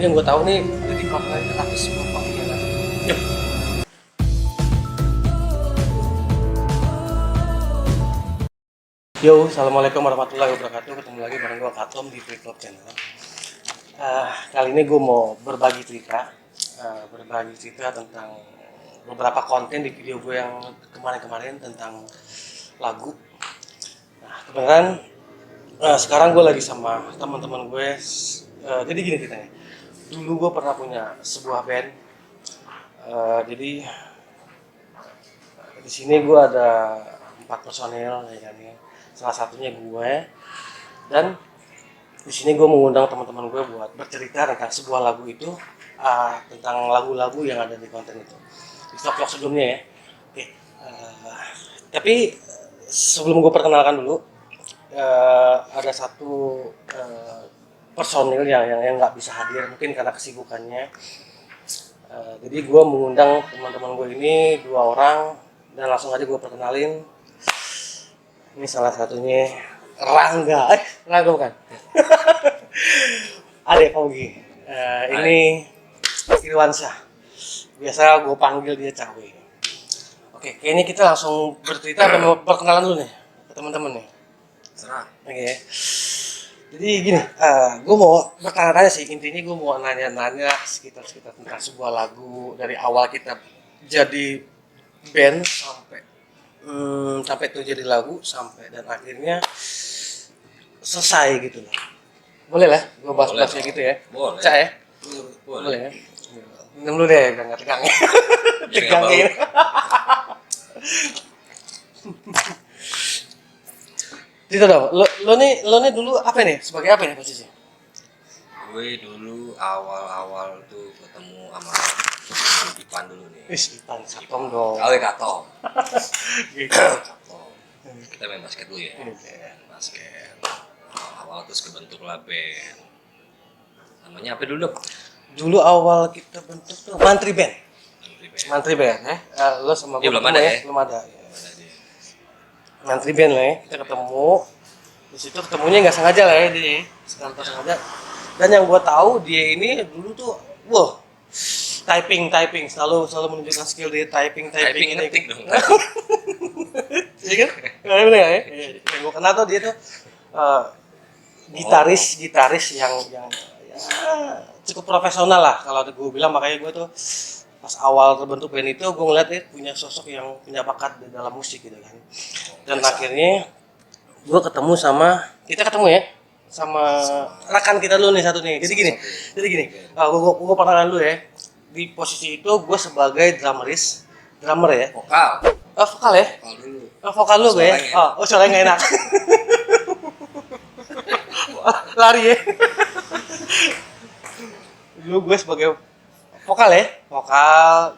Ini yang gue tahu nih, jadi partner itu tapi sebuah panggilan. Yuk. Yo, assalamualaikum warahmatullahi wabarakatuh. Ketemu lagi bareng gue Katom di Free Club Channel. Kali ini gue mau berbagi cerita tentang beberapa konten di video gue yang kemarin-kemarin tentang lagu. Nah, kebenaran sekarang gue lagi sama teman-teman gue. Jadi gini ceritanya. Dulu gue pernah punya sebuah band. Jadi di sini gue ada 4 personil, ya kan ya. Salah satunya gue, dan di sini gue mengundang teman-teman gue buat bercerita tentang sebuah lagu itu, tentang lagu-lagu yang ada di konten itu. Di vlog sebelumnya ya. Oke. Tapi sebelum gue perkenalkan dulu, ada satu personil yang nggak bisa hadir mungkin karena kesibukannya. Jadi gue mengundang teman-teman gue ini 2 orang dan langsung aja gue perkenalin. Ini salah satunya Rangga, Rangga bukan? Adek Pogi. Ini Irwansyah. Biasa gue panggil dia Cawe. Oke, kayaknya kita langsung bercerita atau perkenalan dulu nih ke teman-teman nih. Serah. Oke. Jadi gini, gue mau bertanya-tanya sih, intinya gue mau nanya-nanya sekitar tentang sebuah lagu dari awal kita jadi band sampai itu jadi lagu sampai dan akhirnya selesai gitu loh. Boleh lah, gue bahas-bahas kayak gitu ya. Boleh. Cak ya? Boleh. Ya? Minum dulu deh, biar nggak tegang. Tegang bau. ini. Cerita dong, lo nih dulu apa nih? Sebagai apa nih posisi? Gue dulu awal-awal tuh ketemu sama Ipan dulu nih. Ipan Katom dong. Awe Katom. Gitu. Katom. Kita main basket dulu ya. Basket. Awal terus kebentuklah band. Namanya apa dulu? Dulu awal kita bentuk tuh Mantri Band. Mantri Band ya. Lo sama gue belum ada ya? Belum ada. Ya. Mantri Band lah ya. Kita ketemu. Di situ ketemunya nggak sengaja lah ya dia. Sekarang sengaja. Dan yang gue tahu dia ini dulu tuh, typing selalu menunjukkan skill dia typing ini. Ngetik dong. Iya kan? Bener nggak ya? Yang gue kenal tuh dia tuh gitaris yang ya, cukup profesional lah kalau gue bilang. Makanya gue tuh pas awal terbentuk band itu gue ngeliat dia punya sosok yang punya bakat di dalam musik gitu kan. Dan akhirnya gue ketemu ya sama rekan kita dulu nih satu nih. Jadi gini, gue pernah dulu ya. Di posisi itu gue sebagai drummer ya. Vokal ya? Vokal dulu. Vokal lu gue ya? Suaranya nggak enak. Lari ya. Dulu gue sebagai vokal ya.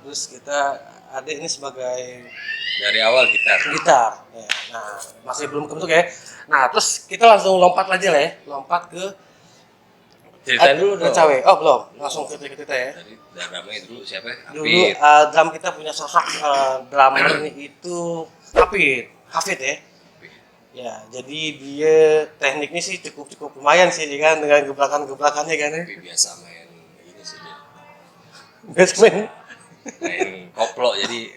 Terus kita adik ini sebagai Dari awal gitar. Ya. Nah, masih belum kebentuk ya. Nah, terus kita langsung lompat aja lah ya. Lompat ke Ceritain dulu dong. Cawe. Belum. Langsung ke kita ya. Dari drumnya dulu siapa? Dulu drum kita punya sosok drummer itu Hafid ya. Ya, jadi dia tekniknya sih cukup lumayan sih kan dengan gebrakannya kan ya. Tapi biasa main ini sih dia. Basement Main koplo jadi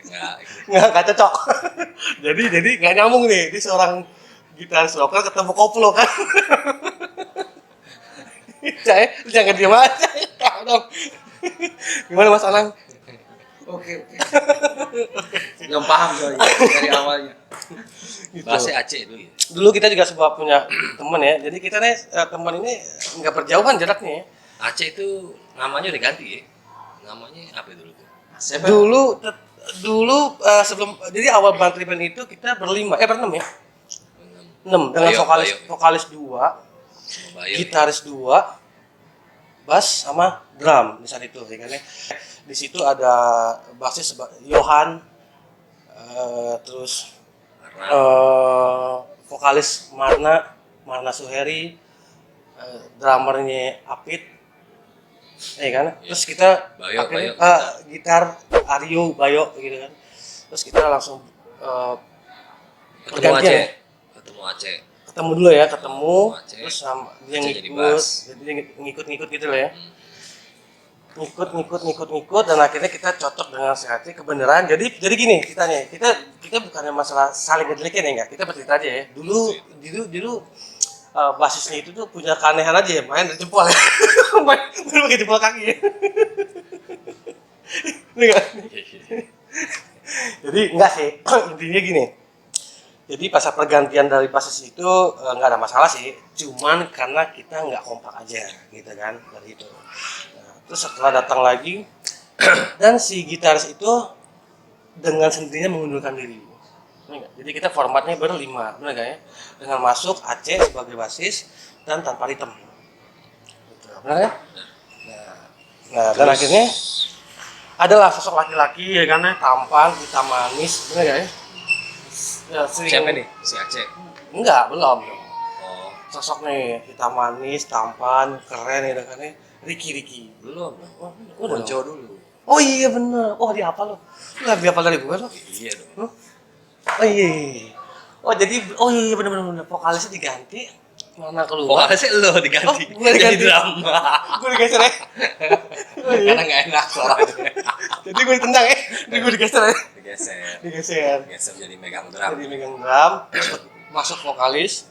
nggak cocok. jadi nggak nyambung nih. Dia seorang gitaris lokal ketemu koplo kan. Jangan diam aja. Tahu dong. Gimana Mas Anang? Oke. Yang paham soalnya dari awalnya. Gitu. Bahasa Aceh dulu ya. Dulu kita juga sebuah punya teman ya. Jadi kita nih teman ini nggak berjauhan jaraknya ya. Aceh itu namanya udah ganti ya. Namanya apa dulu tuh? Dulu sebelum jadi awal Mantri Band itu kita berenam ya. 6 dengan vokalis 2, gitaris 2, bass sama drum di saat itu ya kan ya. Di situ ada bassis Johan, terus vokalis Marna Suheri, drummernya Apit, ya kan. Terus kita Bayo. gitar Aryo Bayo gitu kan. Terus kita langsung ketemu Aceh. Ketemu dulu ya, Aceh. terus sama dia Aceh jadi ngikut, bass. jadi dia ngikut gitu lah ya. ngikut dan akhirnya kita cocok dengan si Aceh kebenaran. Jadi gini ceritanya, kita bukannya masalah saling ngejelekin ya, enggak, kita bercerita aja ya. Dulu basisnya itu tuh punya keanehan aja ya, main dari jempol ya. main pakai jempol kaki ya. Enggak. Jadi enggak sih, intinya gini. Jadi pas pergantian dari basis itu nggak ada masalah sih, cuman karena kita nggak kompak aja gitu kan dari itu. Nah, terus setelah datang lagi dan si gitaris itu dengan sendirinya mengundurkan diri. Enggak? Jadi kita formatnya berlima, benar nggak ya? Dengan masuk Aceh sebagai basis dan tanpa ritme. Gitu. Benar ya? Nah dan akhirnya adalah sosok laki-laki ya kan, tampan, hitam manis, benar nggak ya? Ya, Siapa nih? Si Aceh. Enggak, belum. Oh, Sosok nih hitam manis, tampan, keren ya kan ya. Ricky. belum. Oh, udah Ponco dong. dulu. Oh iya bener. Oh dia apa lo? Lu lebih apa dari gue lo? Iya dong. Huh? Oh iya. Oh jadi bener. Vokalisnya diganti. Mana keluar? Pokoknya sih lo diganti. Oh, gue diganti. Jadi drama. Gue digeser ya. Oh, iya. Karena nggak enak suaranya. Jadi gue ditendang ya. Jadi gue digeser ya. Digeser Digeser. jadi megang drum. Jadi megang drum. Masuk vokalis.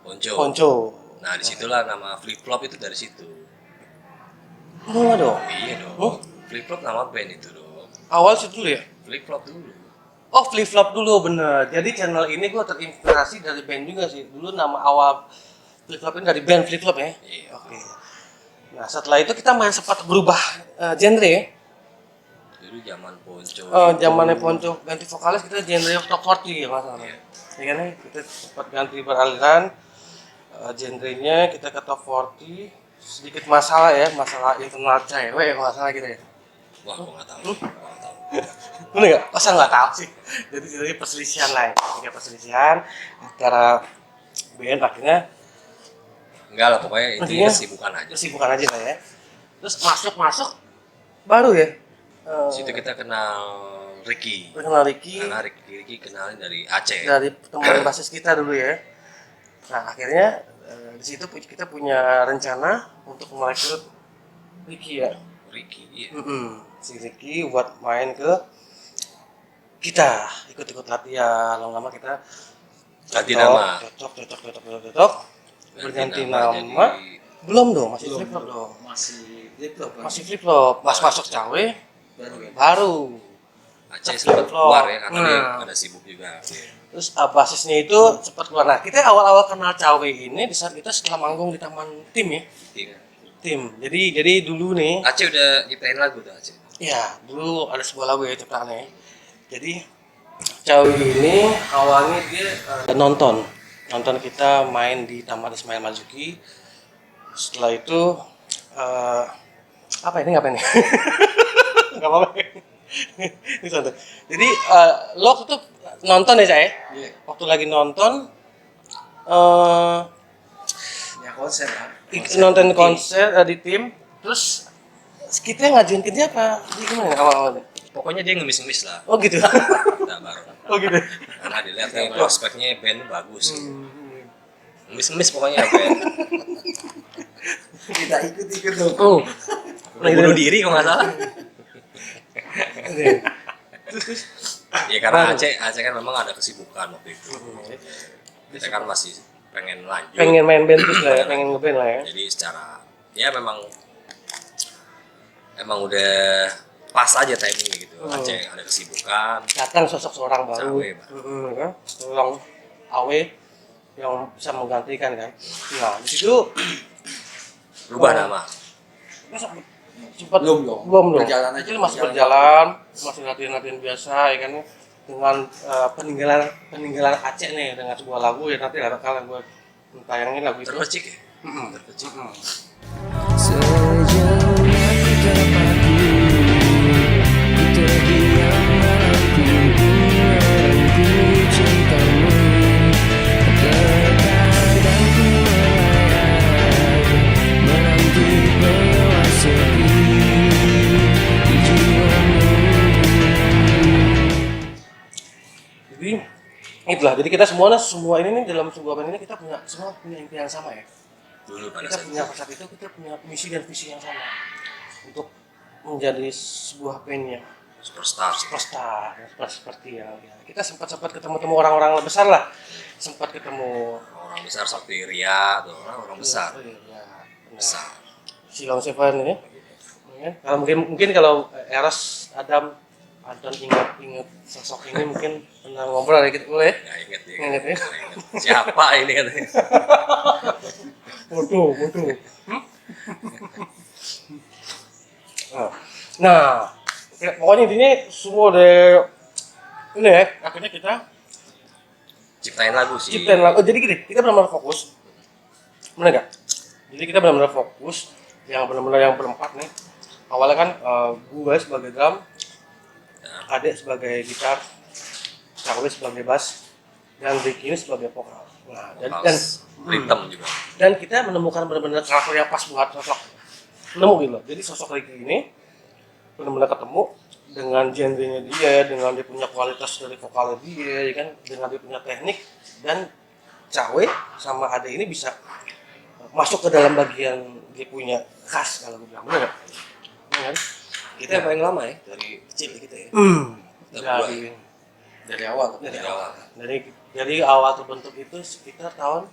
Ponco. Nah disitulah nama flip flop itu dari situ. Enggak dong. Iya dong. Oh. Flip flop nama band itu dong. Awal situ dulu ya. Flip flop dulu. Oh, Flip Flop dulu, bener. Jadi channel ini gue terinspirasi dari band juga sih. Dulu nama awal Flip Flop ini dari band Flip Flop ya. Iya. Oke. Nah, setelah itu kita main sempat berubah genre ya. Dulu zaman Ponco. Zamannya Ponco ganti vokalis, kita genre top 40 ya masalah. Iya. Ya kan ya? Kita sempat ganti beraliran genrenya, kita ke top 40. Sedikit masalah ya, masalah internal cewek masalah gitu ya. Wah, gua nggak tahu. Bener nggak? Masa nggak tahu sih? Jadi perselisihan lah ya. Ketika perselisihan antara band akhirnya Enggak lah, pokoknya intinya kesibukan aja. kesibukan aja lah ya. Terus masuk baru ya. Situ kita kenal Ricky. Kenal Ricky Karena Ricky kenalin dari Aceh. dari teman basis kita dulu ya. Nah akhirnya di situ kita punya rencana untuk merekrut Ricky ya. Ricky, iya. Si Ricky buat main ke kita, ikut latihan, lama-lama kita Ganti nama. cocok, berganti nama. jadi- Belum dong, masih flip flop dong. Masih flip flop. Pas masuk cawe baru. Aceh Flip sempat flop. keluar ya, karena dia Nah. ada sibuk juga. Iya. Terus basisnya itu cepat keluar. Nah, kita awal-awal kenal cawe ini di saat kita setelah manggung di taman tim ya. Iya. Tim. Jadi dulu nih, Aceh udah nyiptain lagu tuh Aceh. ya dulu ada sebuah lagu ya ciptaannya. Jadi cawe ini awalnya dia nonton kita main di Taman Ismail Marzuki. Setelah itu apa ini ngapain nih? Nggak apa-apa. Ini santai. Jadi lo waktu itu nonton ya saya? Iya. Waktu lagi nonton Ya konser kan. nonton konser di tim, terus kita ngajuin ke dia apa? Dia gimana awal-awalnya? Pokoknya dia ngemis-ngemis lah. Oh gitu. Kita bareng. Oh gitu. Karena dilihat nih prospeknya band bagus. Ngemis-ngemis pokoknya band. Kita ikut dong. Oh. Udah bunuh diri kalau nggak salah. Terus Ya karena Aceh kan memang ada kesibukan waktu itu. Kita kan masih pengen lanjut. pengen main band terus lah ya, pengen ngeband lah ya. Jadi secara ya memang udah pas aja timingnya gitu. Aceh ada kesibukan. Datang sosok seorang baru. Cawe, Kan? Seorang awe yang bisa menggantikan kan. Nah, di situ Rubah nama. sempat Belum. berjalan aja masih berjalan, masih latihan biasa ya kan, dengan peninggalan Aceh nih dengan sebuah lagu ya, nanti ada kala gue tayangin lagu itu. Terpecik ya? Terpecik. Sejauh yang terpadu, terdiam dalam kuburanku cintamu. Terkadang ku melayang, menanti bawah sepi di jiwamu. Jadi itulah, jadi kita semua ini nih dalam sebuah band ini kita semua punya impian yang sama ya. Dulu pada Kita saat punya pada saat itu kita punya misi dan visi yang sama untuk menjadi sebuah band yang Superstar. superstar seperti yang ya, kita sempat ketemu orang-orang besar lah, sempat ketemu Orang besar seperti Ria atau orang besar. ya, nah, Besar. Silong Seven ini ya. Kalau mungkin kalau Eros Adam Anton ingat sosok ini mungkin pernah ngobrol dikit dulu ya. Nggak inget dia. Nggak inget ya? Nggak inget. Siapa ini katanya? Bodoh. Nah, pokoknya intinya semua udah ini ya, akhirnya kita Ciptain lagu sih. ciptain lagu. Jadi gini, kita benar-benar fokus, benar nggak? Jadi kita benar-benar fokus, yang benar-benar yang berempat nih. Awalnya kan gue sebagai drum, Adek sebagai gitar, Cawe sebagai bass, dan Ricky ini sebagai vokal. Nah, Rhythm juga. dan kita menemukan benar-benar karakter yang pas buat sosok nemu gitu loh. Jadi sosok Ricky ini benar-benar ketemu dengan genrenya dia, dengan dia punya kualitas dari vokalnya dia, ya kan, dengan dia punya teknik, dan Cawe sama Ade ini bisa masuk ke dalam bagian dia punya khas kalau gue bilang, benar nggak? Benar kan? Kita yang paling lama ya dari kecil kita ya. Dari awal, Dari awal. dari awal terbentuk itu sekitar tahun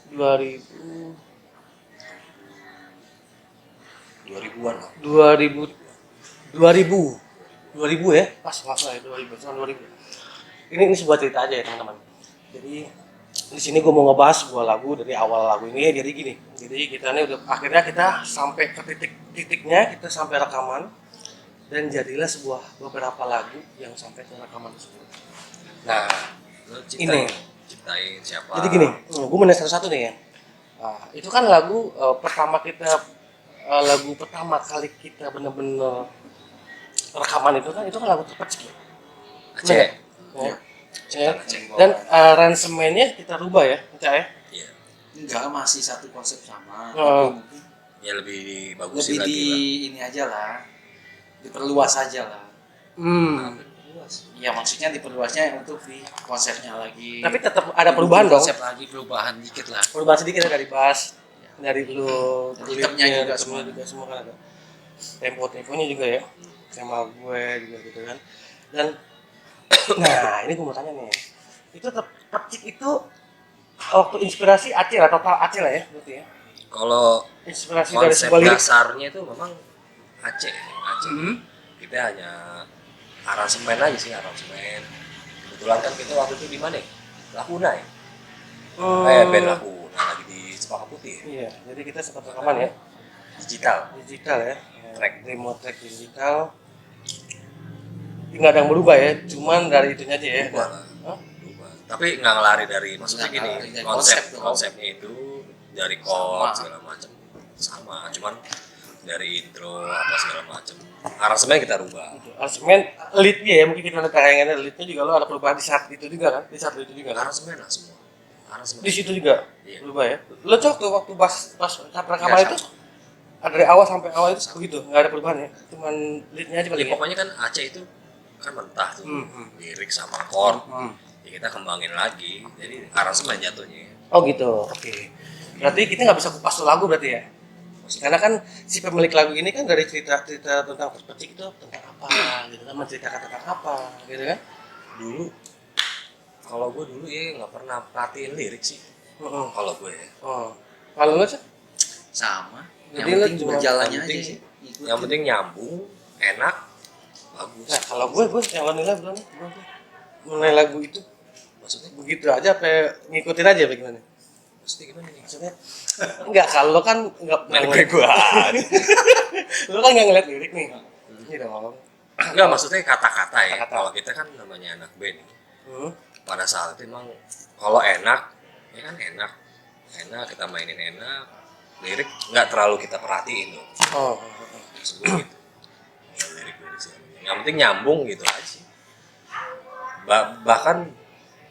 2000 2000-an lah. 2000 ya, pas masa ya 2000 tahun 2000. Ini sebuah cerita aja ya teman-teman. Jadi di sini gue mau ngebahas sebuah lagu dari awal lagu ini. Jadi gini, jadi kita ini udah akhirnya kita sampai ke titiknya, kita sampai rekaman dan jadilah sebuah beberapa lagu yang sampai ke rekaman tersebut. Nah, Lo ciptain siapa? jadi gini, gue mau nanya satu-satu nih ya. Nah, itu kan lagu pertama kali kita bener-bener rekaman itu kan lagu terpecik ya. Aceh. Ya. Ya. Dan aransemennya kita rubah ya, Cak ya. Iya. Enggak, masih satu konsep sama. Oh. Tapi mungkin Ya lebih dibagusin lebih lagi di lah. ini aja lah. Diperluas aja lah. Iya, maksudnya diperluasnya untuk di konsepnya lagi. Tapi tetap ada perubahan dong. Konsep lagi, perubahan dikit lah. Perubahan sedikit ya, dari bass, dari lu, Ritmenya juga semua kan ada. Temponya juga ya, sama gue juga gitu kan. Dan nah ini gue mau tanya nih, itu terpecik itu waktu inspirasi Aceh lah, total Aceh lah ya berarti ya. Kalau Inspirasi dari konsep sebuah lirik. dasarnya itu memang Aceh. Kita hanya aransemen aja sih, aransemen. Kebetulan kan kita waktu itu di mana ya? Laguna ya? Band Laguna lagi di Cempaka Putih ya? Iya, jadi kita sempat rekaman ya, Digital ya, Track. remote track digital. Nggak ada yang berubah ya, cuman dari itunya aja ya. Berubah lah. Hah? Berubah. Tapi nggak ngelari dari, maksudnya Nggak gini, ngelari dari konsep tuh. konsepnya itu dari chord Sama. segala macam sama, cuman dari intro apa segala macam aransemen kita rubah. Aransemen leadnya ya, mungkin kita lihat tayangannya leadnya juga lo ada perubahan di saat itu juga kan, di saat itu juga kan. Aransemen lah semua. Aransemen. Di situ juga Iya. berubah ya. Lo cok tuh waktu pas saat rekaman Iya, itu dari awal sampai awal itu begitu, nggak ada perubahan ya, cuman leadnya aja Ya, paling ya. pokoknya kan Aceh itu kan mentah tuh, lirik sama Hmm. chord. Ya kita kembangin lagi, jadi aransemen jatuhnya. Oh gitu, oke. Berarti kita nggak bisa kupas tuh lagu berarti ya? Karena kan si pemilik lagu ini kan dari cerita tentang perspektif itu tentang apa, gitu kan, menceritakan tentang apa, gitu kan? Dulu, kalau gue dulu ya nggak pernah perhatiin lirik sih. Kalau gue ya. Oh, kalau lo sih? Sama. Jadi Yang lu penting cuma- berjalannya yang aja penting- sih. Ikutin. Yang penting nyambung, enak, bagus. Nah kalau gue yang lo nilai belum nih, menilai lagu itu Maksudnya, begitu aja, apa ngikutin aja bagaimana? maksudnya gimana nih? Maksudnya enggak, kalau lo kan nggak Balik gue. lo kan nggak ngeliat lirik nih. Ini udah malam. Enggak, maksudnya kata-kata ya. Kata-kata. Kalau kita kan namanya anak band. Hmm. Pada saat itu emang kalau enak, ya kan enak. Enak, kita mainin enak. Lirik nggak terlalu kita perhatiin tuh. Oh. Maksud gue gitu. Ya, lirik-lirik sih. Yang penting nyambung gitu aja sih. Bahkan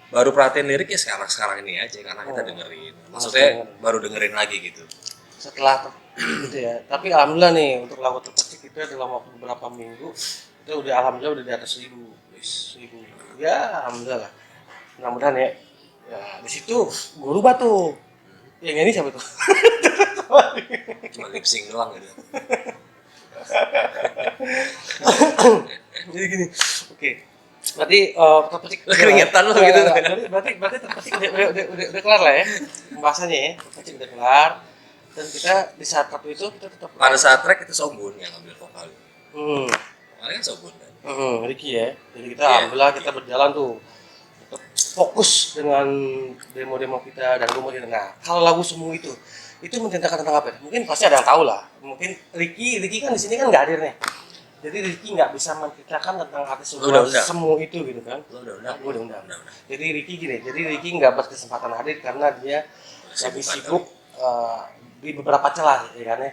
baru perhatiin lirik ya sekarang ini aja karena kita dengerin. Maksudnya baru dengerin lagi gitu. Setelah gitu ya. Tapi alhamdulillah nih untuk lagu terpecik itu dalam waktu beberapa minggu itu udah alhamdulillah udah di atas 1000. Ya alhamdulillah lah. Mudah-mudahan ya. Ya di situ gue rubah tuh. Yang ini siapa tuh? Cuma lip sync doang gitu. Jadi gini, oke. Berarti terpetik. Keringetan lu gitu. Berarti terpetik udah kelar lah ya pembahasannya ya. Terpetik udah kelar. Dan kita di saat waktu itu kita tetap. Pada saat track itu Sogun yang ambil vokal. Kalian Sogun kan? Ricky ya. Jadi kita Iya. alhamdulillah kita berjalan tuh tetap fokus dengan demo-demo kita dan kemudian nah kalau lagu Semu itu menceritakan tentang apa ya? Mungkin pasti ada yang tahu lah. Mungkin Ricky kan di sini kan nggak hadir nih. Jadi Ricky nggak bisa menceritakan tentang arti Lu udah undang? Semu itu gitu kan. Lu udah undang? Gue udah undang. Jadi Ricky nggak berkesempatan hadir karena dia lagi sibuk di beberapa celah ya kan ya.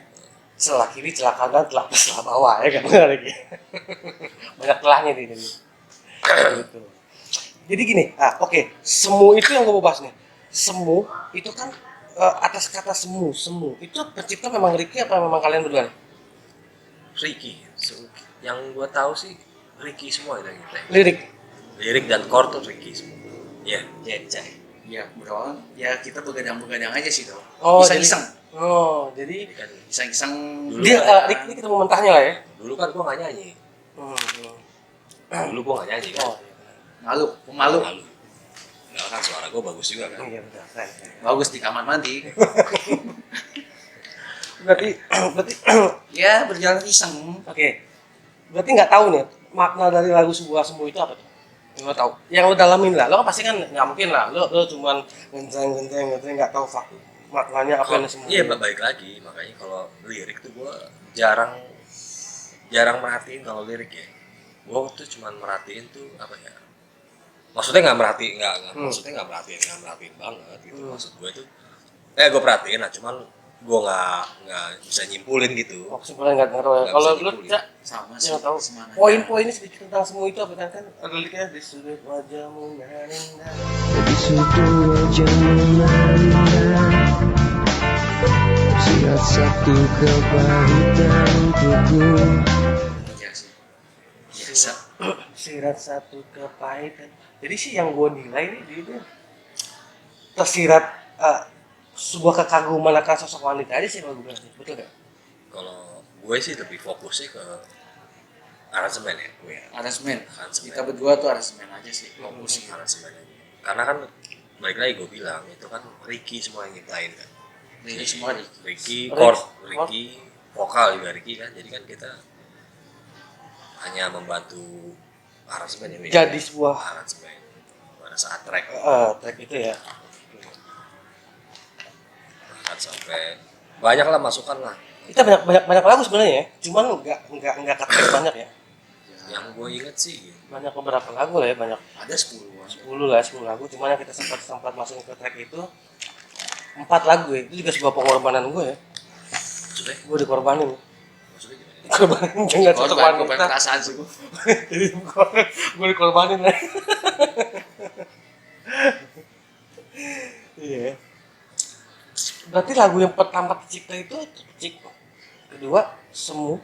Celah kiri, celah kanan, celah bawah ya kan Ricky. Banyak celahnya di sini. Gitu. Jadi gini, oke. Semu itu yang gue mau bahas nih. Semu itu kan atas kata semu itu pencipta memang Ricky apa memang kalian berdua? Ricky. Yang gua tahu sih Ricky semua itu kita. Lirik Dan chord tuh Ricky semua. Iya. Ya bro, ya kita begadang-begadang aja sih dong. Oh, Iseng-iseng. Jadi Kan Iseng-iseng. Dulu dia kan- Ricky ketemu mentahnya lah ya. dulu kan gua nggak nyanyi. Dulu gua nggak nyanyi kan. Oh, Malu. Nah, kan suara gua bagus juga kan. iya benar. Keren. Bagus di kamar mandi. Berarti Ya berjalan iseng. oke. Berarti nggak tahu nih makna dari lagu sebuah semu itu apa tuh? Yang lo tahu? Yang lo dalamin lah. Lo kan pasti kan nggak mungkin lah. Lo cuman genteng nggak tahu maknanya apa yang semu. Iya, balik lagi. Makanya kalau lirik tuh gua jarang merhatiin kalau lirik ya. Gua tuh cuman merhatiin tuh apa ya? Maksudnya nggak merhatiin banget gitu. Maksud gue tuh gue perhatiin lah, cuman gue nggak bisa nyimpulin gitu. Oh, kesimpulan nggak tahu ya. Nggak Kalau bisa lo nyimpulin. tidak Sama sih. yang tahu Semangat. poin-poinnya sedikit tentang semu itu apa kan ada liriknya di sudut wajahmu menindah. Di situ wajahmu melindah, sirat satu kepahitan untukku. Ya sih. Biasa. Sirat satu kepahitan. Jadi sih yang gue nilai nih dia tersirat sebuah kekaguman akan sosok wanita aja sih kalau gue bilang sih. Betul gak? Kalau gue sih lebih fokusnya ke aransemen ya gue. Aransemen. Aransemen. Kita berdua tuh aransemen aja sih. Fokus aransemen aja. Karena kan balik lagi gue bilang itu kan Ricky semua yang nyiptain kan. Lirik semua nih. Ricky, chord, Ricky, vokal juga Ricky kan. Jadi kan kita hanya membantu aransemen ya. Jadi sebuah aransemen pada saat track track itu ya. kan sampai banyak lah masukan lah. Kita banyak lagu sebenarnya ya. Cuman nggak ketrack banyak ya. Yang gue inget sih Banyak beberapa lagu lah ya, banyak Ada 10-an. 10 lagu. Cuman yang kita sempat masukin ke track itu 4 lagu ya. Itu juga sebuah pengorbanan gue ya. maksudnya Gue dikorbanin. gimana? Korbanin jangan Kalau satu tuh kan wanita. perasaan sih gua. Jadi gue dikorbanin lah. Iya. Berarti lagu yang pertama tercipta itu Cik, kedua Semu,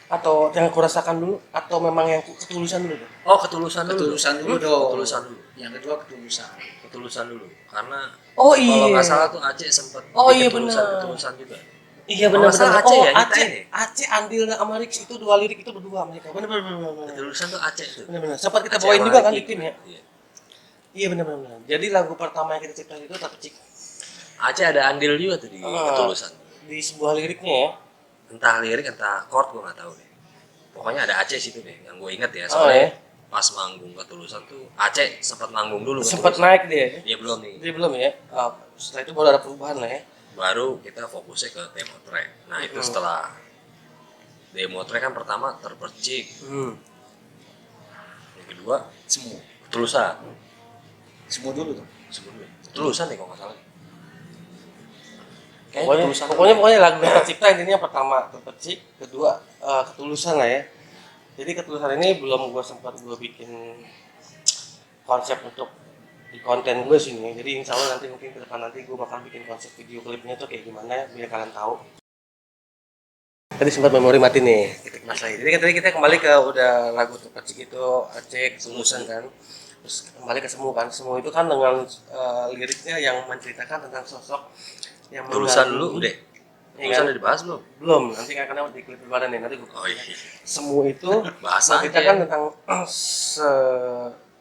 atau yang aku rasakan dulu atau memang yang ketulusan dulu? Oh, ketulusan dulu. Ketulusan dulu dong. Ketulusan dulu. Yang kedua ketulusan. Ketulusan dulu. Karena Oh kalau iya. nggak salah tuh Aceh sempat Oh di iya, ketulusan, benar. ketulusan juga. Iya Kalau nggak benar-benar. salah Aceh Oh ya, nyiptain ya? Aceh andil sama Rix itu 2 lirik itu berdua mereka. Benar. Ketulusan tuh Aceh tuh. Benar. Sempat kita Aceh bawain sama juga kan Ricky. di tim ya. Iya. Iya benar. Jadi lagu pertama yang kita ciptain itu Cik Aceh ada andil juga tuh di ketulusan. di sebuah liriknya ya. Entah lirik entah chord gue nggak tahu deh. Pokoknya ada Aceh situ deh yang gue inget ya. Oh, Soalnya ya. pas manggung ketulusan tuh Aceh sempat manggung dulu. Sempat Ketulusan. naik dia. Dia belum nih. Dia belum ya. Setelah itu baru ada perubahan lah ya. Baru kita fokusnya ke demo track. Nah itu setelah demo track kan pertama terpercik, yang kedua Semua. ketulusan. Semua dulu tuh. Sebelumnya ketulusan nih kalau nggak salah. Kayaknya ketulusan. Pokoknya lagu yang tercipta intinya pertama terpercik, kedua ketulusan lah ya. Jadi ketulusan ini belum sempat gue bikin konsep untuk di konten gue sini. Jadi insya Allah nanti mungkin ke depan nanti gue bakal bikin konsep video klipnya tuh kayak gimana biar kalian tahu. Tadi sempat memori mati nih titik masalah. Jadi kan tadi kita kembali ke udah lagu terpercik itu Aceh ketulusan kan. Terus kembali ke Semu kan. Semu itu kan dengan liriknya yang menceritakan tentang sosok yang Ketulusan mengganggu- dulu udah. Ya Bisa kan? udah dibahas belum? Belum, nanti kan karena di klip badan nih nanti gue. Oh iya. Semu itu Bahasa kita aja. kan tentang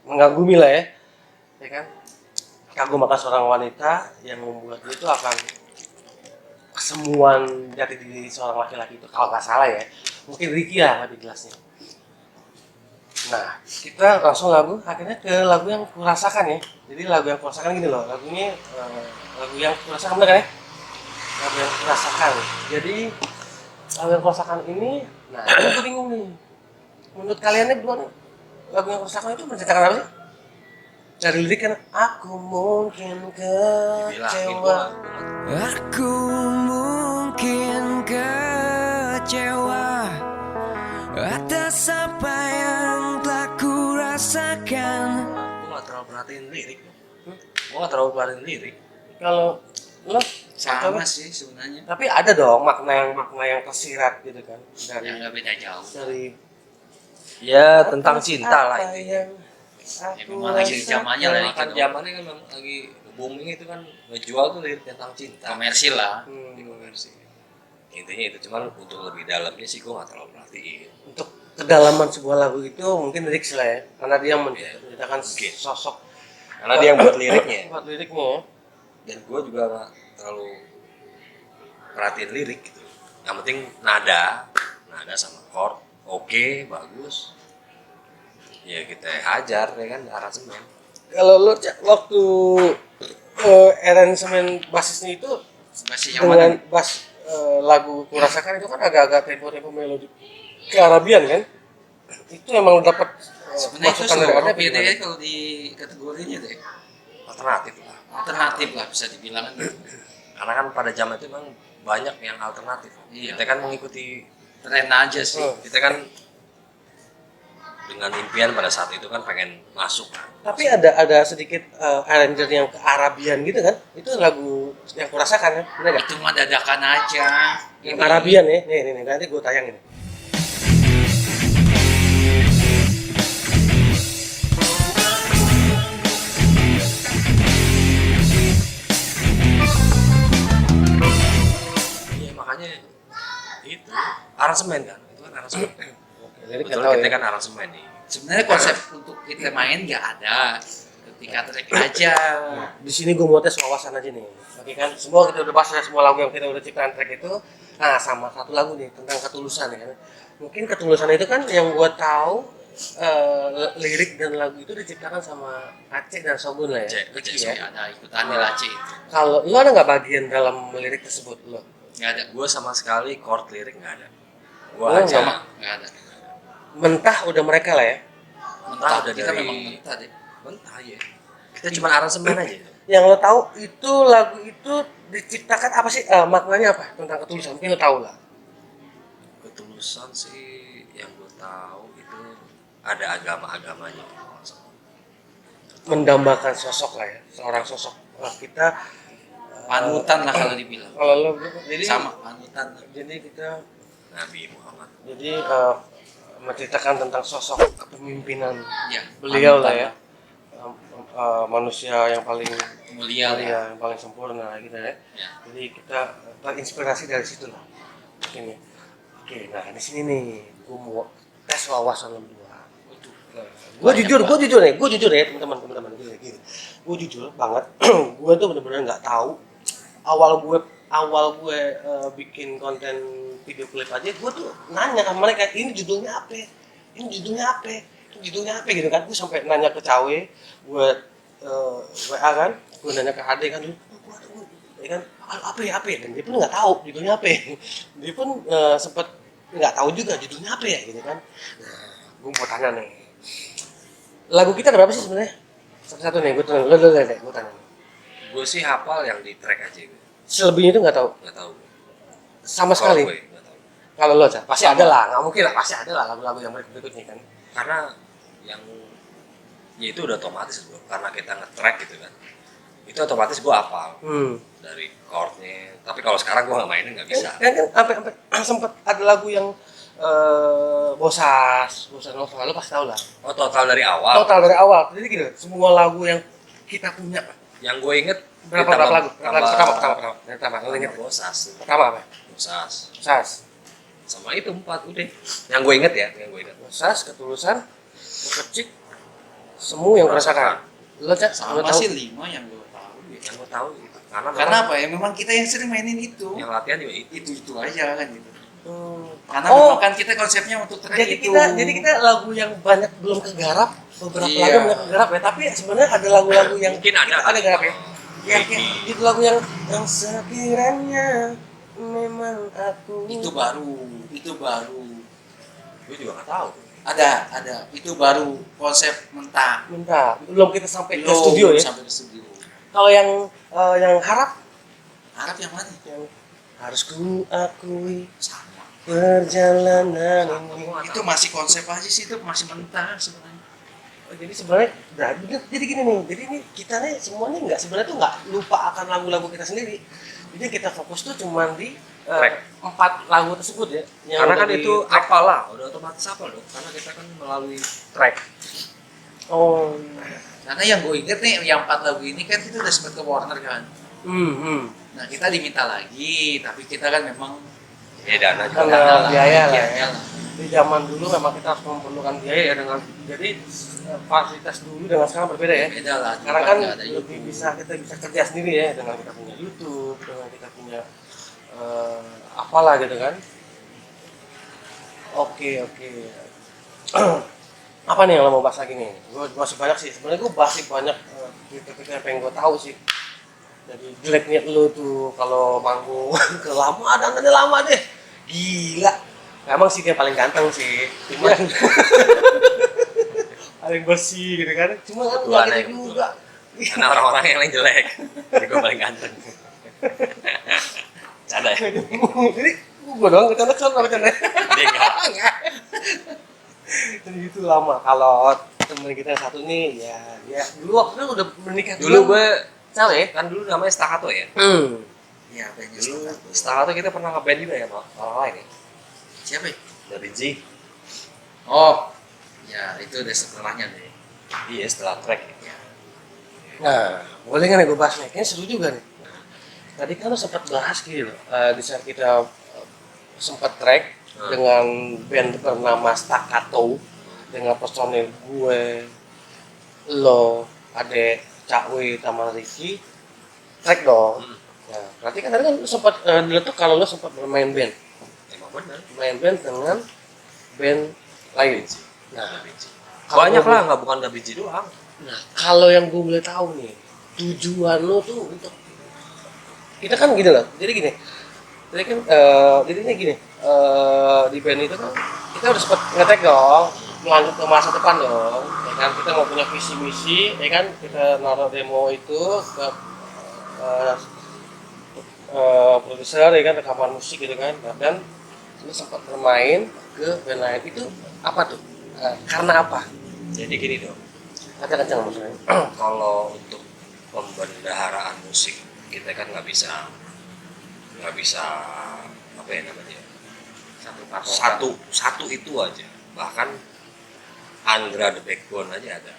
mengagumi lah ya kan? Kagum akan seorang wanita yang membuat dia itu akan kesemuan jati diri seorang laki-laki itu kalau nggak salah ya. Mungkin Ricky lah lebih jelasnya. Nah, kita langsung akhirnya ke lagu yang kurasakan ya. Jadi lagu yang kurasakan gini loh, lagu ini lagu yang kurasakan bener kan ya? Lagu yang kurasakan. Jadi lagu yang kurasakan ini, nah aku bingung nih. Menurut kalian nih berdua nih, lagu yang kurasakan itu menceritakan apa sih? Dari lirik kan, aku mungkin Bilangin kecewa. Aku mungkin kecewa atas apa yang telah ku rasakan. Gue gak terlalu perhatiin lirik. Gue gak terlalu perhatiin lirik. Kalau lo Sama sih sebenarnya. tapi ada dong makna yang tersirat gitu kan dari Yang nggak beda jauh. dari Ya tentang atas cinta lah apa itu. yang Ya, aku memang lagi rasakan. zamannya lah Kan itu. zamannya kan memang lagi booming itu kan ngejual tuh lirik tentang cinta. Komersil lah. Hmm. Komersi. Intinya itu, cuman untuk lebih dalamnya sih gue gak terlalu perhatiin. Untuk kedalaman sebuah lagu itu mungkin lirik lah ya karena dia menceritakan Mungkin. sosok Karena dia yang buat liriknya. buat liriknya ya. Dan gue juga gak terlalu perhatiin lirik gitu. Yang penting nada sama chord oke, bagus. Ya kita hajar ya kan aransemen. Kalau lo Cak, waktu aransemen basisnya itu Masih yang mana? dengan bass lagu kurasakan itu kan agak-agak tempo melodi kearabian kan itu emang dapat Sebenarnya itu masukan dari seluruh mana, beda gimana? ya kalau di kategorinya deh. Alternatif lah. Alternatif lah bisa dibilang gitu. Karena kan pada zaman itu memang banyak yang alternatif. Iya. Kita kan mengikuti, Tren aja sih. kita kan dengan impian pada saat itu kan pengen masuk kan. Tapi ada sedikit arranger yang ke Arabian gitu kan itu lagu yang kurasakan kan bener gak? Itu mah dadakan aja. Yang Arabian ya nih nanti gue tayangin. Iya makanya itu aransemen kan, itu kan aransemen. Lirik nggak Betul tahu kita ya. kan aransemen nih. Sebenarnya konsep untuk kita main nggak ada. Ketika track aja. Di sini gue mau tes wawasan aja nih. Oke kan, semua kita udah bahas ya, semua lagu yang kita udah ciptaan track itu. Nah, sama satu lagu nih tentang ketulusan ya kan. Mungkin ketulusan itu kan yang gue tahu lirik dan lagu itu diciptakan sama Aceh dan Shogun lah ya. Cek, Ricky saya ya. ada ikutannya lah Cek itu. Kalau lu ada nggak bagian dalam lirik tersebut lo? Nggak ada. Gue sama sekali chord lirik nggak ada. Gue Oh, aja sama. Nggak ada. Mentah udah mereka lah ya. Mentah udah kita dari- memang mentah deh. mentah ya. Kita cuma aransemen aja. Yang lo tahu itu lagu itu diciptakan apa sih? Maknanya apa tentang ketulusan? Mungkin lo tahu lah. Ketulusan sih yang gue tahu itu ada agama-agamanya. Mendambakan sosok lah ya, seorang sosok kita. Panutan lah kalau dibilang. Kalau lo jadi Sama panutan. Jadi kita Nabi Muhammad. jadi menceritakan tentang sosok kepemimpinan Ya, beliau lah panutan ya. Manusia yang paling Mulia lah. mulia, yang paling sempurna gitu ya. Ya. Jadi kita terinspirasi dari situ lah. Mungkin ya. Oke, nah di sini nih gue mau tes wawasan lo berdua. Gue jujur ya teman-teman gini. Gue jujur banget, gue tuh bener-bener nggak tahu awal gue bikin konten video klip aja, gue tuh nanya sama mereka ini judulnya apa, ini judulnya apa gitu kan. Gue sampai nanya ke Cawe, gue WA kan, gue nanya ke Ade kan, ya kan apa ya, dan dia pun nggak tahu judulnya apa, dia pun sempet nggak tahu juga judulnya apa ya gitu kan. Nah, gue mau tanya nih, lagu kita ada berapa sih sebenarnya? Satu-satu nih, gue tanya. Gue sih hafal yang di track aja gitu. Selebihnya itu nggak tahu Nggak tahu. sama Kalau sekali. gue nggak tahu. Kalau lo Cak, pasti ada lah, nggak mungkin lah, pasti ada lah lagu-lagu yang berikutnya kan. Karena yang ya itu udah otomatis bro. Karena kita nge-track gitu kan. Itu otomatis gue hafal dari chordnya. Tapi kalau sekarang gue nggak mainin nggak bisa. Kan sampai sempat ada lagu yang bosa nova, lo pasti tahu lah. Oh total dari awal. Total dari awal, jadi gitu, semua lagu yang kita punya Yang gue inget berapa lagu? Pertama, lo inget? Bosas. Pertama apa? Sas Sas, sama itu 4 udah yang gue inget ya, yang gue inget Sas, Ketulusan, Kecik, Semu yang Merasakan. Lo Cak, Sama lo tahu? sih 5 yang gue tahu ya. yang gue tahu gitu. Karena Karena apa ya? Memang kita yang sering mainin itu. yang latihan juga itu. Itu aja kan gitu. Hmm. Karena Oh. memang kan kita konsepnya untuk track itu. Jadi kita lagu yang banyak belum kegarap, beberapa Iya. lagu banyak kegarap ya. Tapi sebenarnya ada lagu-lagu yang Mungkin ada kita garap ya. Yang Maybe. kayak itu lagu yang sekiranya memang aku. Itu baru. Gue juga nggak tahu. Ada. Itu baru konsep mentah. Minta, belum kita sampai ke Belum studio ya. sampai ke studio. Kalau yang harap, Arab yang mana? yang harus ku akui Sama. perjalanan Sama, ini. gua nggak Itu tahu. masih konsep aja sih, itu masih mentah sebenarnya. Jadi sebenarnya, jadi gini nih, jadi ini kita nih semuanya nggak sebenarnya tuh nggak lupa akan lagu-lagu kita sendiri. Jadi kita fokus tuh cuma di Track. 4 lagu tersebut ya. Yang Karena kan udah itu di track. apalah, udah otomatis apa dong? Karena kita kan melalui track. Oh, Karena yang gue inget nih, yang 4 lagu ini kan kita udah sempat ke Warner kan. Nah kita diminta lagi, tapi kita kan memang Ya dana juga. Karena dana lah, biaya lah biaya ya. lah. Di zaman dulu memang kita harus memerlukan biaya ya dengan jadi fasilitas dulu dengan sekarang berbeda ya. Beda lah. Sekarang dulu kan nggak ada lebih YouTube. kita bisa kerja sendiri ya dengan kita punya YouTube, dengan kita punya apalah gitu kan. Oke. Apa nih yang lo mau bahas lagi nih? Gue masih banyak sih. Sebenarnya gue masih banyak pikir-pikir apa yang gue tahu sih. Jadi jeleknya lo tuh kalau manggung ke lama dandannya lama deh. Gila. Emang sih dia paling ganteng sih. Cuman paling bersih gitu kan. Cuma kan Kebetulan nggak ya, gitu juga. Karena orang-orang yang lain jelek. Jadi gue paling ganteng. Canda ya? Jadi gue doang bercanda kan bercanda. Dia enggak. Jadi itu lama. Kalau temen kita yang satu nih ya dulu waktu itu udah menikah Dulu gue cewek. kan dulu namanya Staccato ya. Iya, bandnya Dulu Staccato. Staccato kita pernah nge-band juga ya sama orang lain ya. Siapa ya? Dari Z. Oh, ya itu udah setelahnya deh. Iya setelah track ya. Nah, boleh nggak nih gue bahas nih? Kayaknya seru juga nih. Tadi kan lo sempat bahas gitu loh, di saat kita sempat track dengan band bernama Staccato dengan personil gue, lo, Ade, Cakwe, sama Ricky track dong. Nah, berarti kan tadi kan lo sempat dulu tuh kalau lo sempat bermain band, Emang bener. main band dengan band lain. Nah, Banyak kalau lah, nggak bukan Da Vinci doang. Nah, kalau yang gue boleh tahu nih, tujuan lo tuh untuk kita kan gini loh. Jadi gini, jadi kan jadinya gini, di band itu kan kita udah sempat ngetek dong, melanjut ke masa depan dong. Ya kan kita mau punya visi misi, ya kan kita naruh demo itu ke produser, ya kan rekaman musik gitu kan. Nah, dan lo sempat bermain ke band lain itu apa tuh? Karena apa? Jadi gini dong, Kata kencang maksudnya. kalau untuk pembendaharaan musik kita kan nggak bisa apa ya namanya satu itu aja. Bahkan Andra the Backbone aja ada.